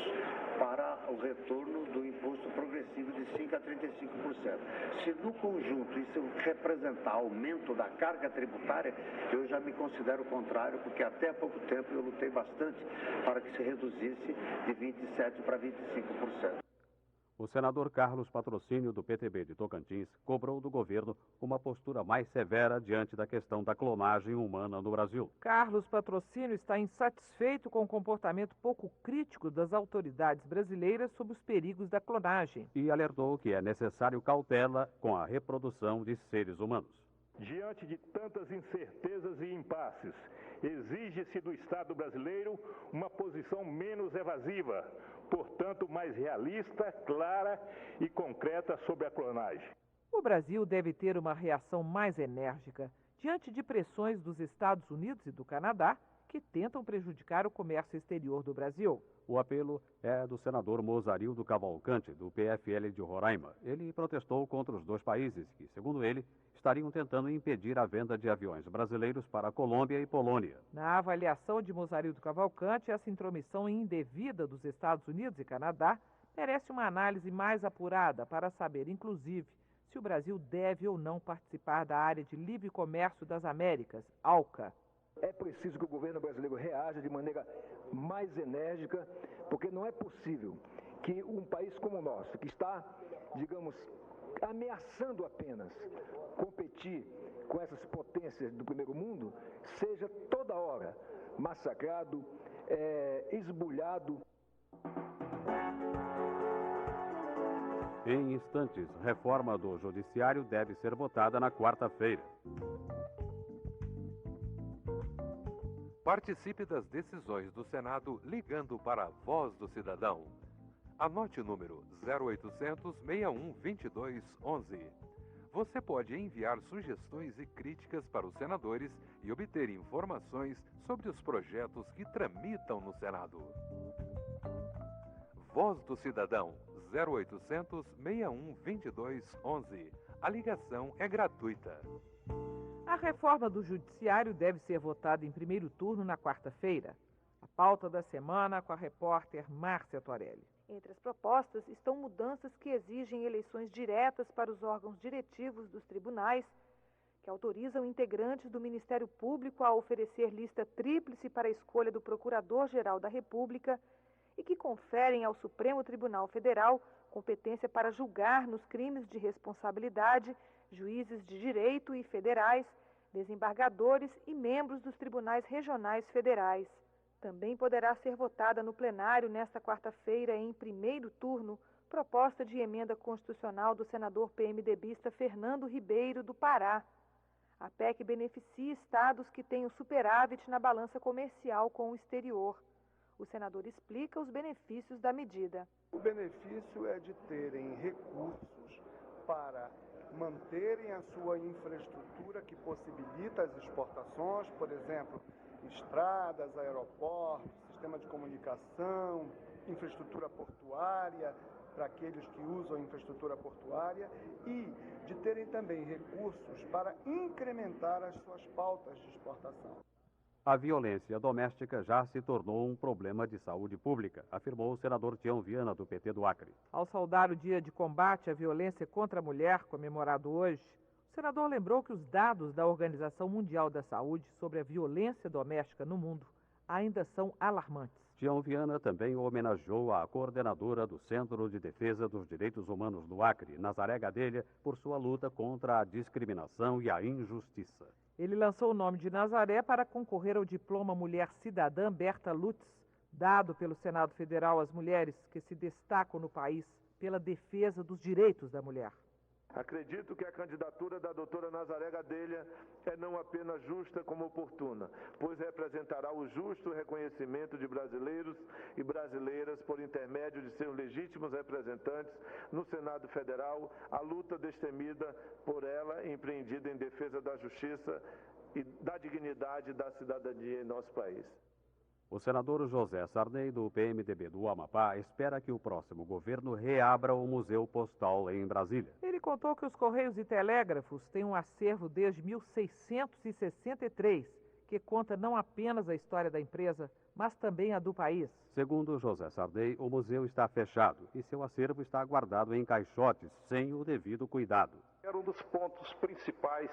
para o retorno do imposto progressivo de 5% a 35%. Se no conjunto isso representar aumento da carga tributária, eu já me considero contrário, porque até há pouco tempo eu lutei bastante para que se reduzisse de 27% para 25%. O senador Carlos Patrocínio, do PTB de Tocantins, cobrou do governo uma postura mais severa diante da questão da clonagem humana no Brasil. Carlos Patrocínio está insatisfeito com o comportamento pouco crítico das autoridades brasileiras sobre os perigos da clonagem. E alertou que é necessário cautela com a reprodução de seres humanos. Diante de tantas incertezas e impasses, exige-se do Estado brasileiro uma posição menos evasiva, portanto mais realista, clara e concreta sobre a clonagem. O Brasil deve ter uma reação mais enérgica diante de pressões dos Estados Unidos e do Canadá que tentam prejudicar o comércio exterior do Brasil. O apelo é do senador Mozarildo Cavalcante, do PFL de Roraima. Ele protestou contra os dois países que, segundo ele, estariam tentando impedir a venda de aviões brasileiros para a Colômbia e Polônia. Na avaliação de Mozarildo Cavalcante, essa intromissão indevida dos Estados Unidos e Canadá merece uma análise mais apurada para saber, inclusive, se o Brasil deve ou não participar da área de livre comércio das Américas, ALCA. É preciso que o governo brasileiro reaja de maneira mais enérgica, porque não é possível que um país como o nosso, que está, digamos, ameaçando apenas competir com essas potências do primeiro mundo, seja toda hora massacrado, esbulhado. Em instantes, reforma do Judiciário deve ser votada na quarta-feira. Participe das decisões do Senado ligando para a Voz do Cidadão. Anote o número 0800 61 22 11. Você pode enviar sugestões e críticas para os senadores e obter informações sobre os projetos que tramitam no Senado. Voz do Cidadão 0800 61 22 11. A ligação é gratuita. A reforma do Judiciário deve ser votada em primeiro turno na quarta-feira. A pauta da semana com a repórter Márcia Torelli. Entre as propostas estão mudanças que exigem eleições diretas para os órgãos diretivos dos tribunais, que autorizam integrantes do Ministério Público a oferecer lista tríplice para a escolha do Procurador-Geral da República e que conferem ao Supremo Tribunal Federal competência para julgar nos crimes de responsabilidade juízes de direito e federais, desembargadores e membros dos tribunais regionais federais. Também poderá ser votada no plenário nesta quarta-feira, em primeiro turno, proposta de emenda constitucional do senador PMDBista Fernando Ribeiro, do Pará. A PEC beneficia estados que tenham superávit na balança comercial com o exterior. O senador explica os benefícios da medida. O benefício é de terem recursos para manterem a sua infraestrutura que possibilita as exportações, por exemplo, estradas, aeroportos, sistema de comunicação, infraestrutura portuária, para aqueles que usam infraestrutura portuária, e de terem também recursos para incrementar as suas pautas de exportação. A violência doméstica já se tornou um problema de saúde pública, afirmou o senador Tião Viana, do PT do Acre. Ao saudar o Dia de Combate à Violência contra a Mulher, comemorado hoje, o senador lembrou que os dados da Organização Mundial da Saúde sobre a violência doméstica no mundo ainda são alarmantes. Tião Viana também homenageou a coordenadora do Centro de Defesa dos Direitos Humanos do Acre, Nazaré Gadelha, por sua luta contra a discriminação e a injustiça. Ele lançou o nome de Nazaré para concorrer ao diploma Mulher Cidadã Berta Lutz, dado pelo Senado Federal às mulheres que se destacam no país pela defesa dos direitos da mulher. Acredito que a candidatura da doutora Nazaré Gadelha é não apenas justa como oportuna, pois representará o justo reconhecimento de brasileiros e brasileiras por intermédio de seus legítimos representantes no Senado Federal, a luta destemida por ela empreendida em defesa da justiça e da dignidade da cidadania em nosso país. O senador José Sarney, do PMDB do Amapá, espera que o próximo governo reabra o Museu Postal em Brasília. Ele contou que os Correios e Telégrafos têm um acervo desde 1663, que conta não apenas a história da empresa, mas também a do país. Segundo José Sarney, o museu está fechado e seu acervo está guardado em caixotes, sem o devido cuidado. Era um dos pontos principais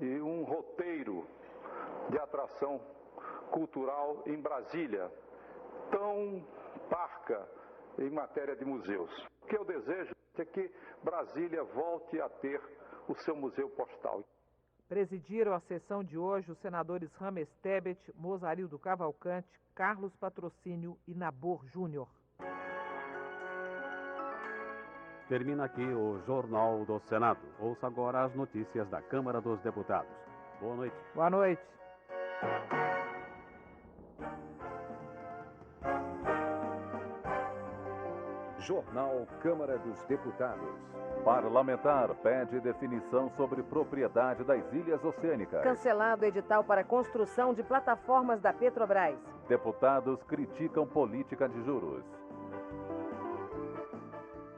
e um roteiro de atração cultural em Brasília, tão parca em matéria de museus. O que eu desejo é que Brasília volte a ter o seu museu postal. Presidiram a sessão de hoje os senadores Rames Tebet, Mozarildo Cavalcante, Carlos Patrocínio e Nabor Júnior. Termina aqui o Jornal do Senado. Ouça agora as notícias da Câmara dos Deputados. Boa noite. Boa noite. Jornal Câmara dos Deputados. Parlamentar pede definição sobre propriedade das ilhas oceânicas. Cancelado edital para construção de plataformas da Petrobras. Deputados criticam política de juros.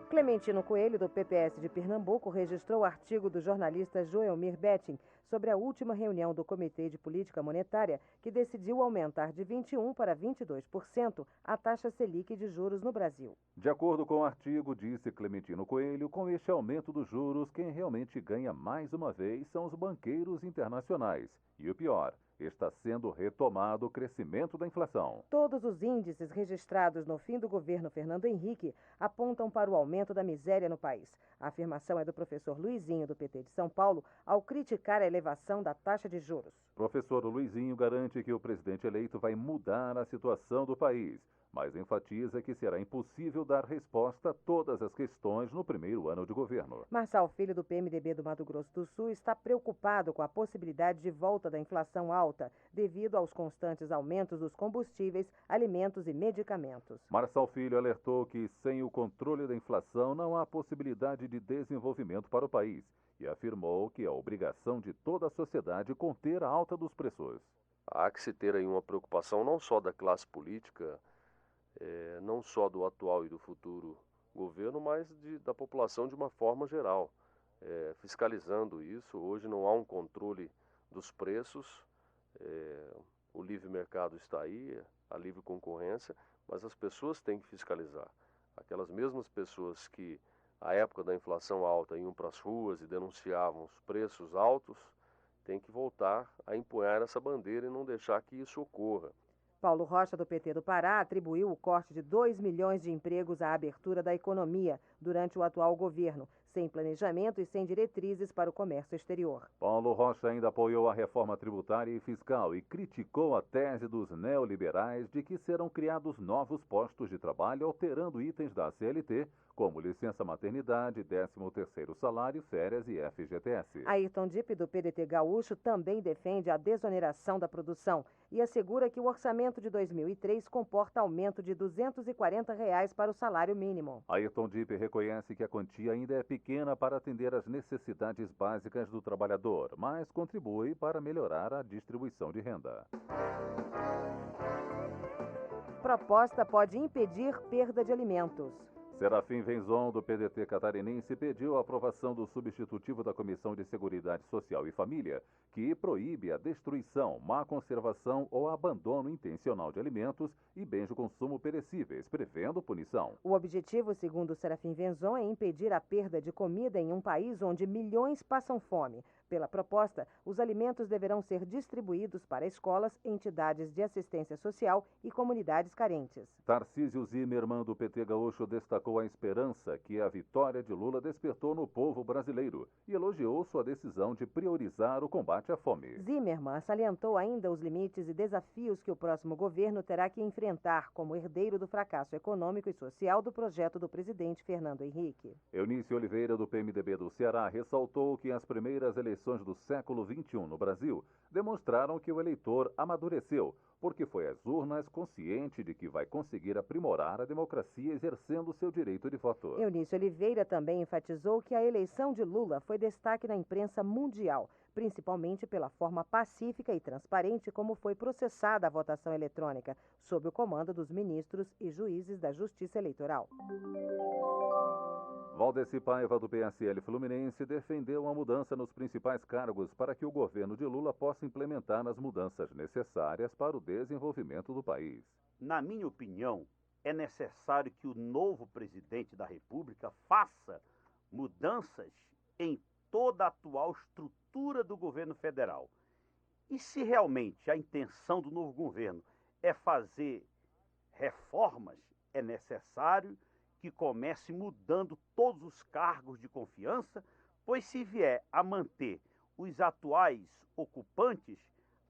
Clementino Coelho, do PPS de Pernambuco, registrou o artigo do jornalista Joelmir Betting sobre a última reunião do Comitê de Política Monetária, que decidiu aumentar de 21% para 22% a taxa Selic de juros no Brasil. De acordo com o artigo, disse Clementino Coelho, com este aumento dos juros, quem realmente ganha mais uma vez são os banqueiros internacionais. E o pior, está sendo retomado o crescimento da inflação. Todos os índices registrados no fim do governo Fernando Henrique apontam para o aumento da miséria no país. A afirmação é do professor Luizinho, do PT de São Paulo, ao criticar a elevação da taxa de juros. Professor Luizinho garante que o presidente eleito vai mudar a situação do país, mas enfatiza que será impossível dar resposta a todas as questões no primeiro ano de governo. Marçal Filho, do PMDB do Mato Grosso do Sul, está preocupado com a possibilidade de volta da inflação alta, devido aos constantes aumentos dos combustíveis, alimentos e medicamentos. Marçal Filho alertou que, sem o controle da inflação, não há possibilidade de desenvolvimento para o país e afirmou que é obrigação de toda a sociedade conter a alta dos preços. Há que se ter aí uma preocupação não só da classe política, não só do atual e do futuro governo, mas da população de uma forma geral. Fiscalizando isso, hoje não há um controle dos preços, o livre mercado está aí, a livre concorrência, mas as pessoas têm que fiscalizar. Aquelas mesmas pessoas que, à época da inflação alta, iam para as ruas e denunciavam os preços altos, têm que voltar a empunhar essa bandeira e não deixar que isso ocorra. Paulo Rocha, do PT do Pará, atribuiu o corte de 2 milhões de empregos à abertura da economia durante o atual governo, sem planejamento e sem diretrizes para o comércio exterior. Paulo Rocha ainda apoiou a reforma tributária e fiscal e criticou a tese dos neoliberais de que serão criados novos postos de trabalho alterando itens da CLT, como licença maternidade, 13º salário, férias e FGTS. Ayrton Dipp, do PDT gaúcho, também defende a desoneração da produção e assegura que o orçamento de 2003 comporta aumento de R$ 240 para o salário mínimo. Ayrton Dipp reconhece que a quantia ainda é pequena para atender às necessidades básicas do trabalhador, mas contribui para melhorar a distribuição de renda. Proposta pode impedir perda de alimentos. Serafim Venzon, do PDT catarinense, pediu a aprovação do substitutivo da Comissão de Seguridade Social e Família, que proíbe a destruição, má conservação ou abandono intencional de alimentos e bens de consumo perecíveis, prevendo punição. O objetivo, segundo Serafim Venzon, é impedir a perda de comida em um país onde milhões passam fome. Pela proposta, os alimentos deverão ser distribuídos para escolas, entidades de assistência social e comunidades carentes. Tarcísio Zimmermann, do PT gaúcho, destacou a esperança que a vitória de Lula despertou no povo brasileiro e elogiou sua decisão de priorizar o combate à fome. Zimmermann salientou ainda os limites e desafios que o próximo governo terá que enfrentar como herdeiro do fracasso econômico e social do projeto do presidente Fernando Henrique. Eunice Oliveira, do PMDB do Ceará, ressaltou que as primeiras eleições do século XXI no Brasil demonstraram que o eleitor amadureceu, porque foi às urnas consciente de que vai conseguir aprimorar a democracia exercendo seu direito de voto. Eunice Oliveira também enfatizou que a eleição de Lula foi destaque na imprensa mundial, principalmente pela forma pacífica e transparente como foi processada a votação eletrônica, sob o comando dos ministros e juízes da Justiça Eleitoral. Valdeci Paiva, do PSL Fluminense, defendeu a mudança nos principais cargos para que o governo de Lula possa implementar as mudanças necessárias para o desenvolvimento do país. Na minha opinião, é necessário que o novo presidente da República faça mudanças em toda a atual estrutura do governo federal. E se realmente a intenção do novo governo é fazer reformas, é necessário que comece mudando todos os cargos de confiança, pois se vier a manter os atuais ocupantes,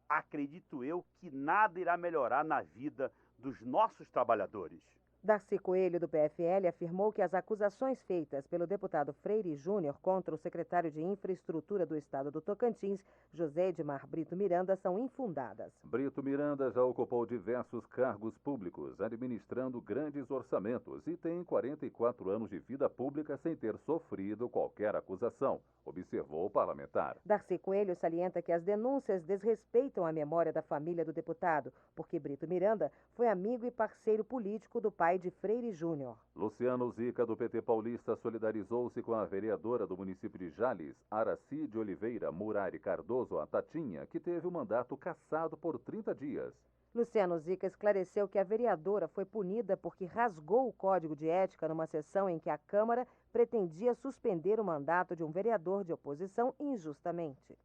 acredito eu que nada irá melhorar na vida dos nossos trabalhadores. Darcy Coelho, do PFL, afirmou que as acusações feitas pelo deputado Freire Júnior contra o secretário de Infraestrutura do Estado do Tocantins, José Edmar Brito Miranda, são infundadas. Brito Miranda já ocupou diversos cargos públicos, administrando grandes orçamentos e tem 44 anos de vida pública sem ter sofrido qualquer acusação, observou o parlamentar. Darcy Coelho salienta que as denúncias desrespeitam a memória da família do deputado, porque Brito Miranda foi amigo e parceiro político do pai de Freire Júnior. Luciano Zica, do PT paulista, solidarizou-se com a vereadora do município de Jales, Araci de Oliveira Murari Cardoso, a Tatinha, que teve o mandato cassado por 30 dias. Luciano Zica esclareceu que a vereadora foi punida porque rasgou o código de ética numa sessão em que a Câmara pretendia suspender o mandato de um vereador de oposição injustamente.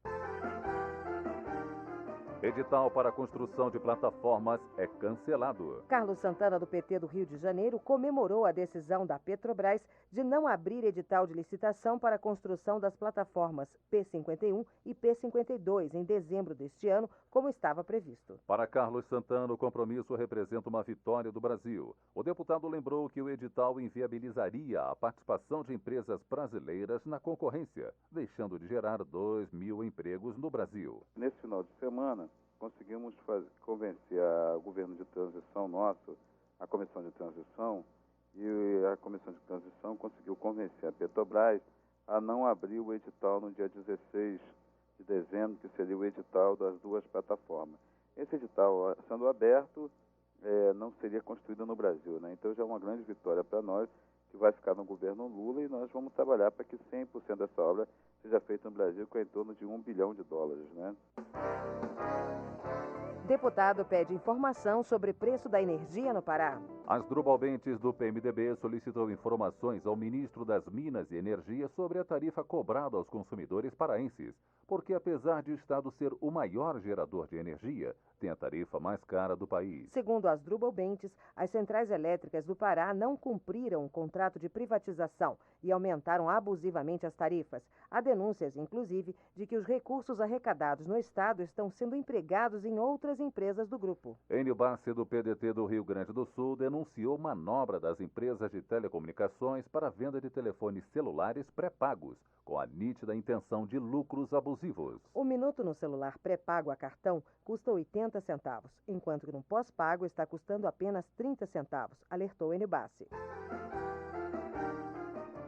Edital para a construção de plataformas é cancelado. Carlos Santana, do PT do Rio de Janeiro, comemorou a decisão da Petrobras de não abrir edital de licitação para a construção das plataformas P51 e P52 em dezembro deste ano, como estava previsto. Para Carlos Santana, o compromisso representa uma vitória do Brasil. O deputado lembrou que o edital inviabilizaria a participação de empresas brasileiras na concorrência, deixando de gerar 2.000 empregos no Brasil. Nesse final de semana, conseguimos convencer o governo de transição nosso, a comissão de transição, e a comissão de transição conseguiu convencer a Petrobras a não abrir o edital no dia 16 de dezembro, que seria o edital das duas plataformas. Esse edital, sendo aberto, não seria construído no Brasil, né? Então já é uma grande vitória para nós, que vai ficar no governo Lula, e nós vamos trabalhar para que 100% dessa obra seja feita no Brasil, com em torno de $1 bilhão, né? Deputado pede informação sobre preço da energia no Pará. Asdrubal Bentes, do PMDB, solicitou informações ao ministro das Minas e Energia sobre a tarifa cobrada aos consumidores paraenses, porque apesar de o Estado ser o maior gerador de energia, tem a tarifa mais cara do país. Segundo Asdrubal Bentes, as centrais elétricas do Pará não cumpriram o contrato de privatização e aumentaram abusivamente as tarifas. Há denúncias, inclusive, de que os recursos arrecadados no Estado estão sendo empregados em outras empresas do grupo. Enio Bassi, do PDT do Rio Grande do Sul, denunciou manobra das empresas de telecomunicações para a venda de telefones celulares pré-pagos, com a nítida intenção de lucros abusivos. O minuto no celular pré-pago a cartão custa 80 centavos, enquanto que no pós-pago está custando apenas 30 centavos, alertou Enio Bassi.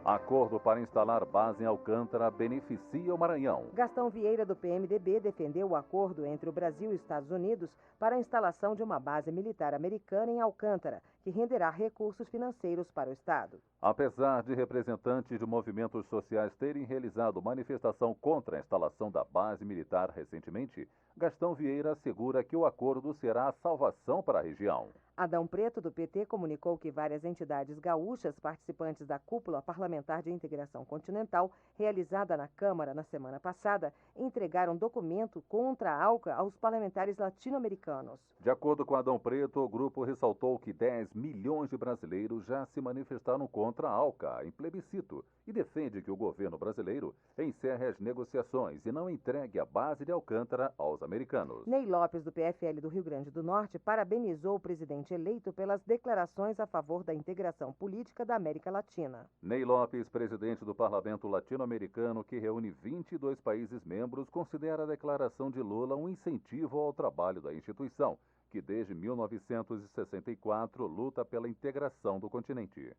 Acordo para instalar base em Alcântara beneficia o Maranhão. Gastão Vieira, do PMDB, defendeu o acordo entre o Brasil e os Estados Unidos para a instalação de uma base militar americana em Alcântara, que renderá recursos financeiros para o Estado. Apesar de representantes de movimentos sociais terem realizado manifestação contra a instalação da base militar recentemente, Gastão Vieira assegura que o acordo será a salvação para a região. Adão Preto, do PT, comunicou que várias entidades gaúchas, participantes da Cúpula Parlamentar de Integração Continental, realizada na Câmara na semana passada, entregaram documento contra a ALCA aos parlamentares latino-americanos. De acordo com Adão Preto, o grupo ressaltou que 10 milhões de brasileiros já se manifestaram contra a ALCA em plebiscito e defende que o governo brasileiro encerre as negociações e não entregue a base de Alcântara aos americanos. Ney Lopes, do PFL do Rio Grande do Norte, parabenizou o presidente eleito pelas declarações a favor da integração política da América Latina. Ney Lopes, presidente do Parlamento Latino-Americano, que reúne 22 países membros, considera a declaração de Lula um incentivo ao trabalho da instituição, que desde 1964 luta pela integração do continente.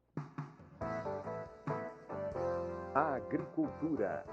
Agricultura.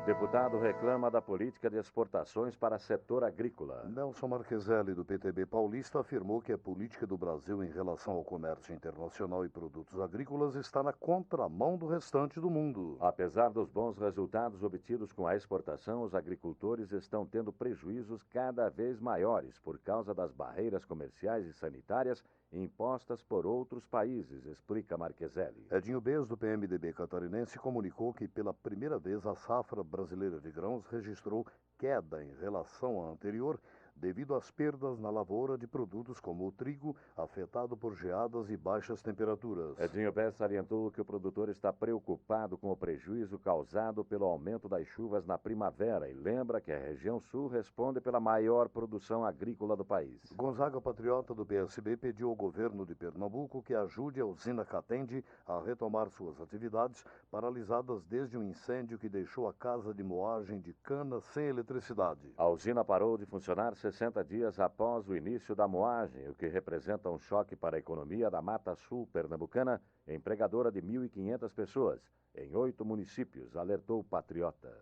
Deputado reclama da política de exportações para setor agrícola. Nelson Marqueselli, do PTB paulista, afirmou que a política do Brasil em relação ao comércio internacional e produtos agrícolas está na contramão do restante do mundo. Apesar dos bons resultados obtidos com a exportação, os agricultores estão tendo prejuízos cada vez maiores por causa das barreiras comerciais e sanitárias impostas por outros países, explica Marqueselli. Edinho Bez, do PMDB catarinense, comunicou que pela primeira vez a safra brasileira de grãos registrou queda em relação à anterior, devido às perdas na lavoura de produtos como o trigo, afetado por geadas e baixas temperaturas. Edinho Bez salientou que o produtor está preocupado com o prejuízo causado pelo aumento das chuvas na primavera e lembra que a região sul responde pela maior produção agrícola do país. Gonzaga Patriota, do PSB, pediu ao governo de Pernambuco que ajude a usina Catende a retomar suas atividades, paralisadas desde um incêndio que deixou a casa de moagem de cana sem eletricidade. A usina parou de funcionar 60 dias após o início da moagem, o que representa um choque para a economia da Mata Sul pernambucana, empregadora de 1.500 pessoas, em 8 municípios, alertou o Patriota.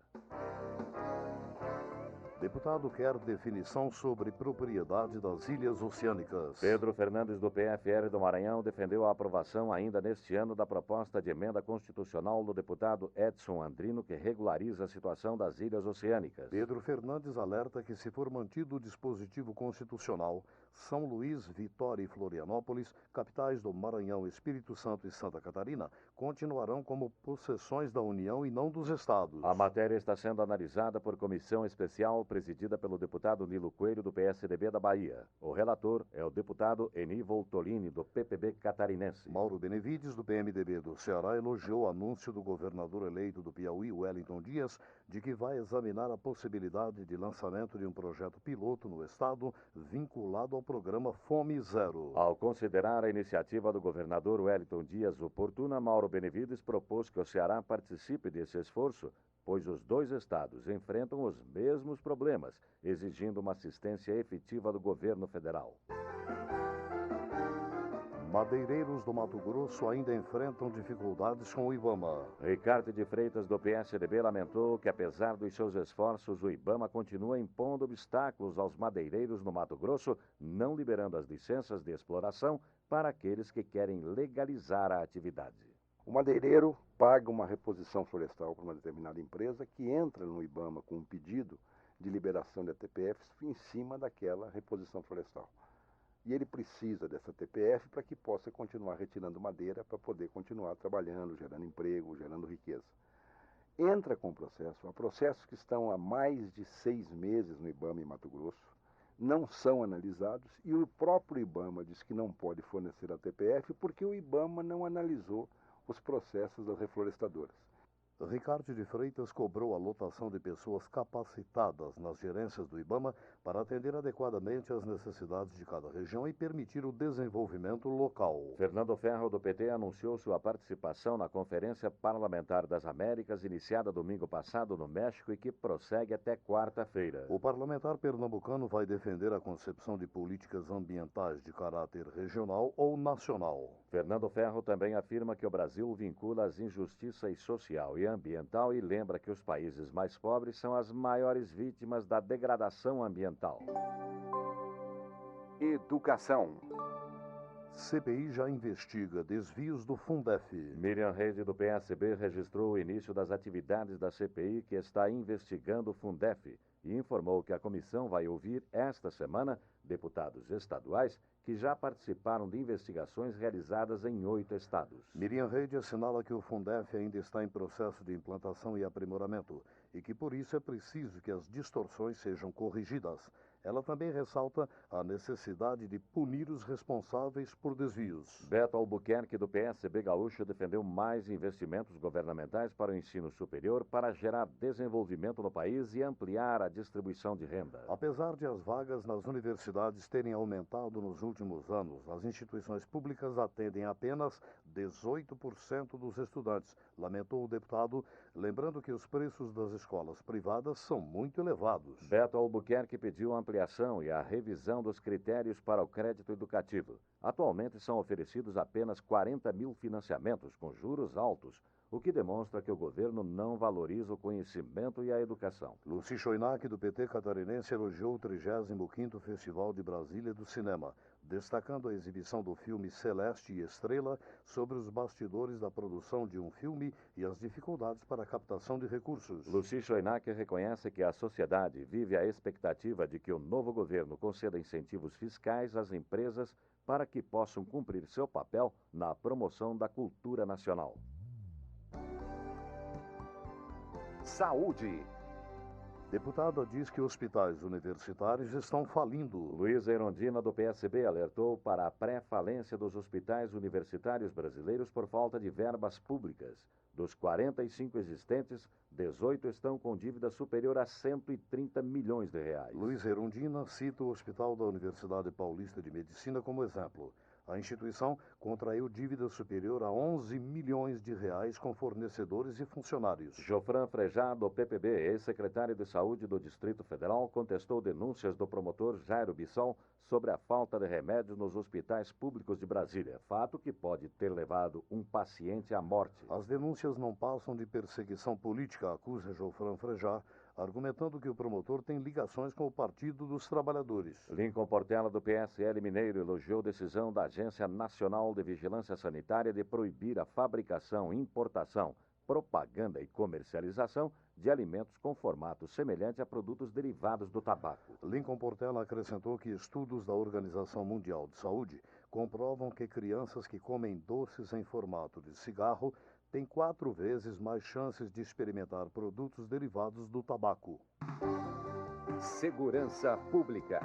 Deputado quer definição sobre propriedade das ilhas oceânicas. Pedro Fernandes, do PFL do Maranhão, defendeu a aprovação ainda neste ano da proposta de emenda constitucional do deputado Edson Andrino, que regulariza a situação das ilhas oceânicas. Pedro Fernandes alerta que, se for mantido o dispositivo constitucional, São Luís, Vitória e Florianópolis, capitais do Maranhão, Espírito Santo e Santa Catarina, continuarão como possessões da União e não dos estados. A matéria está sendo analisada por comissão especial presidida pelo deputado Nilo Coelho, do PSDB da Bahia. O relator é o deputado Eni Voltolini, do PPB catarinense. Mauro Benevides, do PMDB do Ceará, elogiou o anúncio do governador eleito do Piauí, Wellington Dias, de que vai examinar a possibilidade de lançamento de um projeto piloto no estado vinculado ao programa Fome Zero. Ao considerar a iniciativa do governador Wellington Dias oportuna, Mauro Benevides propôs que o Ceará participe desse esforço, pois os dois estados enfrentam os mesmos problemas, exigindo uma assistência efetiva do governo federal. Madeireiros do Mato Grosso ainda enfrentam dificuldades com o IBAMA. Ricardo de Freitas, do PSDB, lamentou que, apesar dos seus esforços, o IBAMA continua impondo obstáculos aos madeireiros no Mato Grosso, não liberando as licenças de exploração para aqueles que querem legalizar a atividade. O madeireiro paga uma reposição florestal para uma determinada empresa que entra no IBAMA com um pedido de liberação de TPFs em cima daquela reposição florestal. E ele precisa dessa TPF para que possa continuar retirando madeira para poder continuar trabalhando, gerando emprego, gerando riqueza. Entra com o processo. Há processos que estão há mais de 6 meses no IBAMA em Mato Grosso, não são analisados e o próprio IBAMA diz que não pode fornecer a TPF porque o IBAMA não analisou os processos das reflorestadoras. Ricardo de Freitas cobrou a lotação de pessoas capacitadas nas gerências do IBAMA para atender adequadamente às necessidades de cada região e permitir o desenvolvimento local. Fernando Ferro, do PT, anunciou sua participação na Conferência Parlamentar das Américas, iniciada domingo passado no México e que prossegue até quarta-feira. O parlamentar pernambucano vai defender a concepção de políticas ambientais de caráter regional ou nacional. Fernando Ferro também afirma que o Brasil vincula as injustiças social e ambiental e lembra que os países mais pobres são as maiores vítimas da degradação ambiental. Educação. CPI já investiga desvios do Fundef. Miriam Reis, do PSB, registrou o início das atividades da CPI que está investigando o Fundef e informou que a comissão vai ouvir esta semana deputados estaduais que já participaram de investigações realizadas em 8 estados. Miriam Reide assinala que o Fundef ainda está em processo de implantação e aprimoramento e que por isso é preciso que as distorções sejam corrigidas. Ela também ressalta a necessidade de punir os responsáveis por desvios. Beto Albuquerque, do PSB Gaúcho, defendeu mais investimentos governamentais para o ensino superior para gerar desenvolvimento no país e ampliar a distribuição de renda. Apesar de as vagas nas universidades terem aumentado nos últimos anos, as instituições públicas atendem apenas 18% dos estudantes, lamentou o deputado, lembrando que os preços das escolas privadas são muito elevados. Beto Albuquerque pediu a ampliação e a revisão dos critérios para o crédito educativo. Atualmente são oferecidos apenas 40 mil financiamentos com juros altos, o que demonstra que o governo não valoriza o conhecimento e a educação. Luci Choinac, do PT catarinense, elogiou o 35º Festival de Brasília do Cinema, destacando a exibição do filme Celeste e Estrela sobre os bastidores da produção de um filme e as dificuldades para a captação de recursos. Luci Choinac reconhece que a sociedade vive a expectativa de que o novo governo conceda incentivos fiscais às empresas para que possam cumprir seu papel na promoção da cultura nacional. Saúde. Deputada diz que hospitais universitários estão falindo. Luísa Erondina, do PSB, alertou para a pré-falência dos hospitais universitários brasileiros por falta de verbas públicas. Dos 45 existentes, 18 estão com dívida superior a 130 milhões de reais. Luísa Erondina cita o Hospital da Universidade Paulista de Medicina como exemplo. A instituição contraiu dívida superior a 11 milhões de reais com fornecedores e funcionários. Jofran Frejá, do PPB, ex-secretário de Saúde do Distrito Federal, contestou denúncias do promotor Jairo Bissol sobre a falta de remédios nos hospitais públicos de Brasília, fato que pode ter levado um paciente à morte. As denúncias não passam de perseguição política, acusa Jofran Frejá, argumentando que o promotor tem ligações com o Partido dos Trabalhadores. Lincoln Portela, do PSL Mineiro, elogiou a decisão da Agência Nacional de Vigilância Sanitária de proibir a fabricação, importação, propaganda e comercialização de alimentos com formato semelhante a produtos derivados do tabaco. Lincoln Portela acrescentou que estudos da Organização Mundial de Saúde comprovam que crianças que comem doces em formato de cigarro têm 4 vezes mais chances de experimentar produtos derivados do tabaco. Segurança Pública.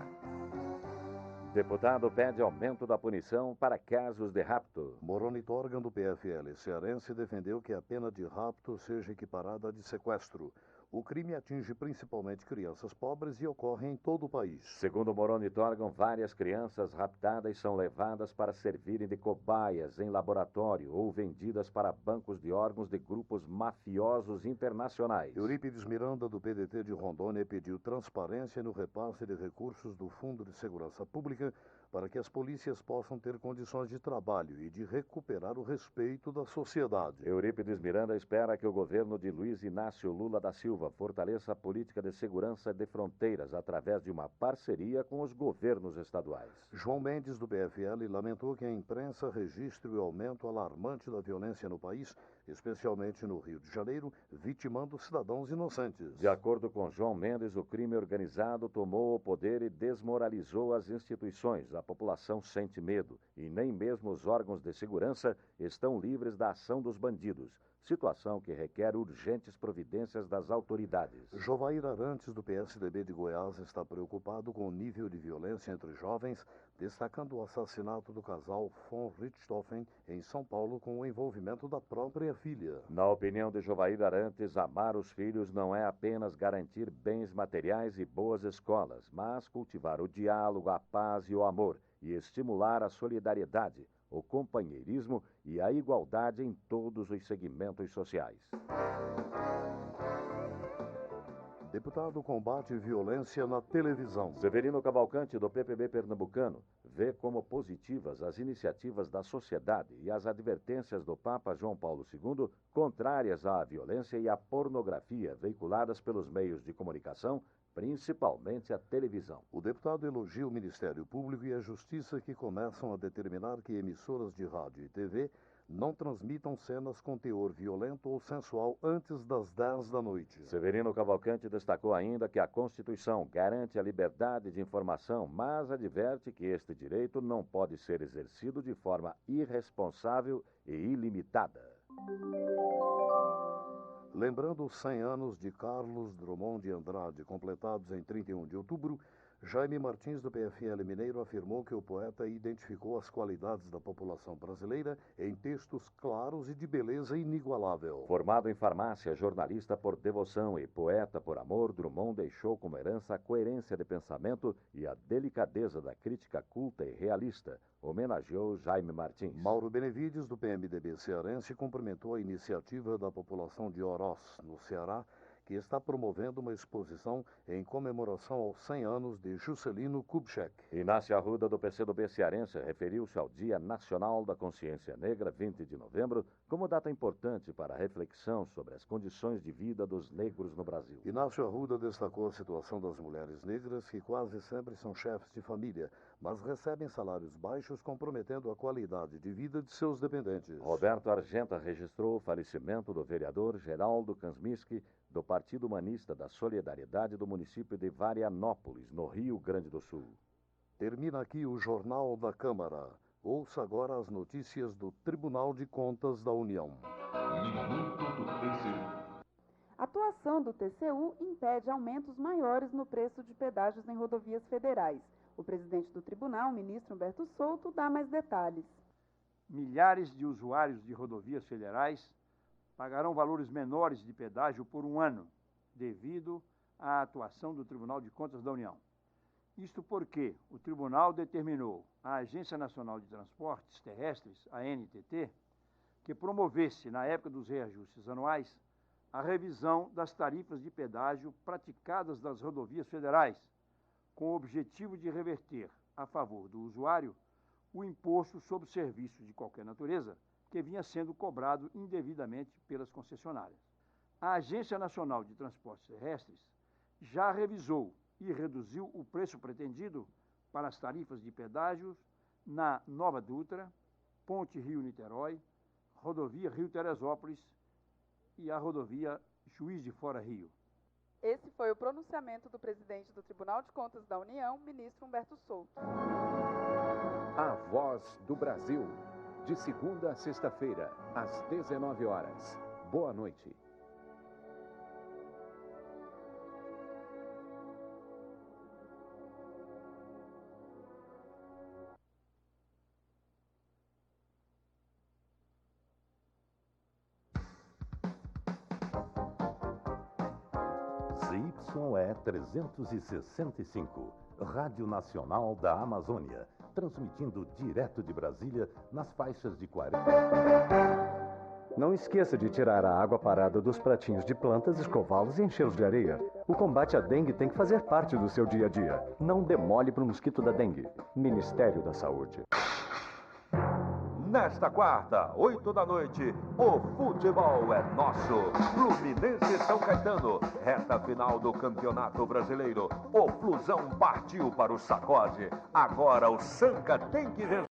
Deputado pede aumento da punição para casos de rapto. Moroni Torgan, do PFL cearense, defendeu que a pena de rapto seja equiparada à de sequestro. O crime atinge principalmente crianças pobres e ocorre em todo o país. Segundo Moroni Torgan, várias crianças raptadas são levadas para servirem de cobaias em laboratório ou vendidas para bancos de órgãos de grupos mafiosos internacionais. Eurípides Miranda, do PDT de Rondônia, pediu transparência no repasse de recursos do Fundo de Segurança Pública para que as polícias possam ter condições de trabalho e de recuperar o respeito da sociedade. Eurípides Miranda espera que o governo de Luiz Inácio Lula da Silva fortaleça a política de segurança de fronteiras através de uma parceria com os governos estaduais. João Mendes, do PFL, lamentou que a imprensa registre o aumento alarmante da violência no país, especialmente no Rio de Janeiro, vitimando cidadãos inocentes. De acordo com João Mendes, o crime organizado tomou o poder e desmoralizou as instituições. A população sente medo e nem mesmo os órgãos de segurança estão livres da ação dos bandidos, situação que requer urgentes providências das autoridades. Jovair Arantes, do PSDB de Goiás, está preocupado com o nível de violência entre jovens, destacando o assassinato do casal von Richthofen em São Paulo com o envolvimento da própria filha. Na opinião de Jovair Arantes, amar os filhos não é apenas garantir bens materiais e boas escolas, mas cultivar o diálogo, a paz e o amor e estimular a solidariedade, o companheirismo e a igualdade em todos os segmentos sociais. Deputado combate violência na televisão. Severino Cavalcante, do PPB pernambucano, vê como positivas as iniciativas da sociedade e as advertências do Papa João Paulo II contrárias à violência e à pornografia veiculadas pelos meios de comunicação, principalmente a televisão. O deputado elogia o Ministério Público e a Justiça que começam a determinar que emissoras de rádio e TV Não transmitam cenas com teor violento ou sensual antes das 10 da noite. Severino Cavalcante destacou ainda que a Constituição garante a liberdade de informação, mas adverte que este direito não pode ser exercido de forma irresponsável e ilimitada. Lembrando os 100 anos de Carlos Drummond de Andrade, completados em 31 de outubro, Jaime Martins, do PFL Mineiro, afirmou que o poeta identificou as qualidades da população brasileira em textos claros e de beleza inigualável. Formado em farmácia, jornalista por devoção e poeta por amor, Drummond deixou como herança a coerência de pensamento e a delicadeza da crítica culta e realista. Homenageou Jaime Martins. Mauro Benevides, do PMDB cearense, cumprimentou a iniciativa da população de Oroz, no Ceará, que está promovendo uma exposição em comemoração aos 100 anos de Juscelino Kubitschek. Inácio Arruda, do PCdoB cearense, referiu-se ao Dia Nacional da Consciência Negra, 20 de novembro, como data importante para a reflexão sobre as condições de vida dos negros no Brasil. Inácio Arruda destacou a situação das mulheres negras, que quase sempre são chefes de família, mas recebem salários baixos, comprometendo a qualidade de vida de seus dependentes. Roberto Argenta registrou o falecimento do vereador Geraldo Kansmiski, do Partido Humanista da Solidariedade do município de Varianópolis, no Rio Grande do Sul. Termina aqui o Jornal da Câmara. Ouça agora as notícias do Tribunal de Contas da União. A atuação do TCU impede aumentos maiores no preço de pedágios em rodovias federais. O presidente do tribunal, o ministro Humberto Souto, dá mais detalhes. Milhares de usuários de rodovias federais pagarão valores menores de pedágio por um ano, devido à atuação do Tribunal de Contas da União. Isto porque o tribunal determinou à Agência Nacional de Transportes Terrestres, a ANTT, que promovesse, na época dos reajustes anuais, a revisão das tarifas de pedágio praticadas nas rodovias federais, com o objetivo de reverter a favor do usuário o imposto sobre serviços de qualquer natureza que vinha sendo cobrado indevidamente pelas concessionárias. A Agência Nacional de Transportes Terrestres já revisou e reduziu o preço pretendido para as tarifas de pedágios na Nova Dutra, Ponte Rio-Niterói, Rodovia Rio-Teresópolis e a Rodovia Juiz de Fora Rio. Esse foi o pronunciamento do presidente do Tribunal de Contas da União, ministro Humberto Souto. A Voz do Brasil. De segunda a sexta-feira, às 19 horas. Boa noite. ZYE 365, Rádio Nacional da Amazônia, transmitindo direto de Brasília nas faixas de 40. Não esqueça de tirar a água parada dos pratinhos de plantas, escová-los e enchê-los de areia. O combate à dengue tem que fazer parte do seu dia a dia. Não demole para o mosquito da dengue. Ministério da Saúde. Nesta quarta, 8 da noite, o futebol é nosso. Fluminense e São Caetano, reta final do Campeonato Brasileiro. O Flusão partiu para o sacode. Agora o Sanca tem que resolver.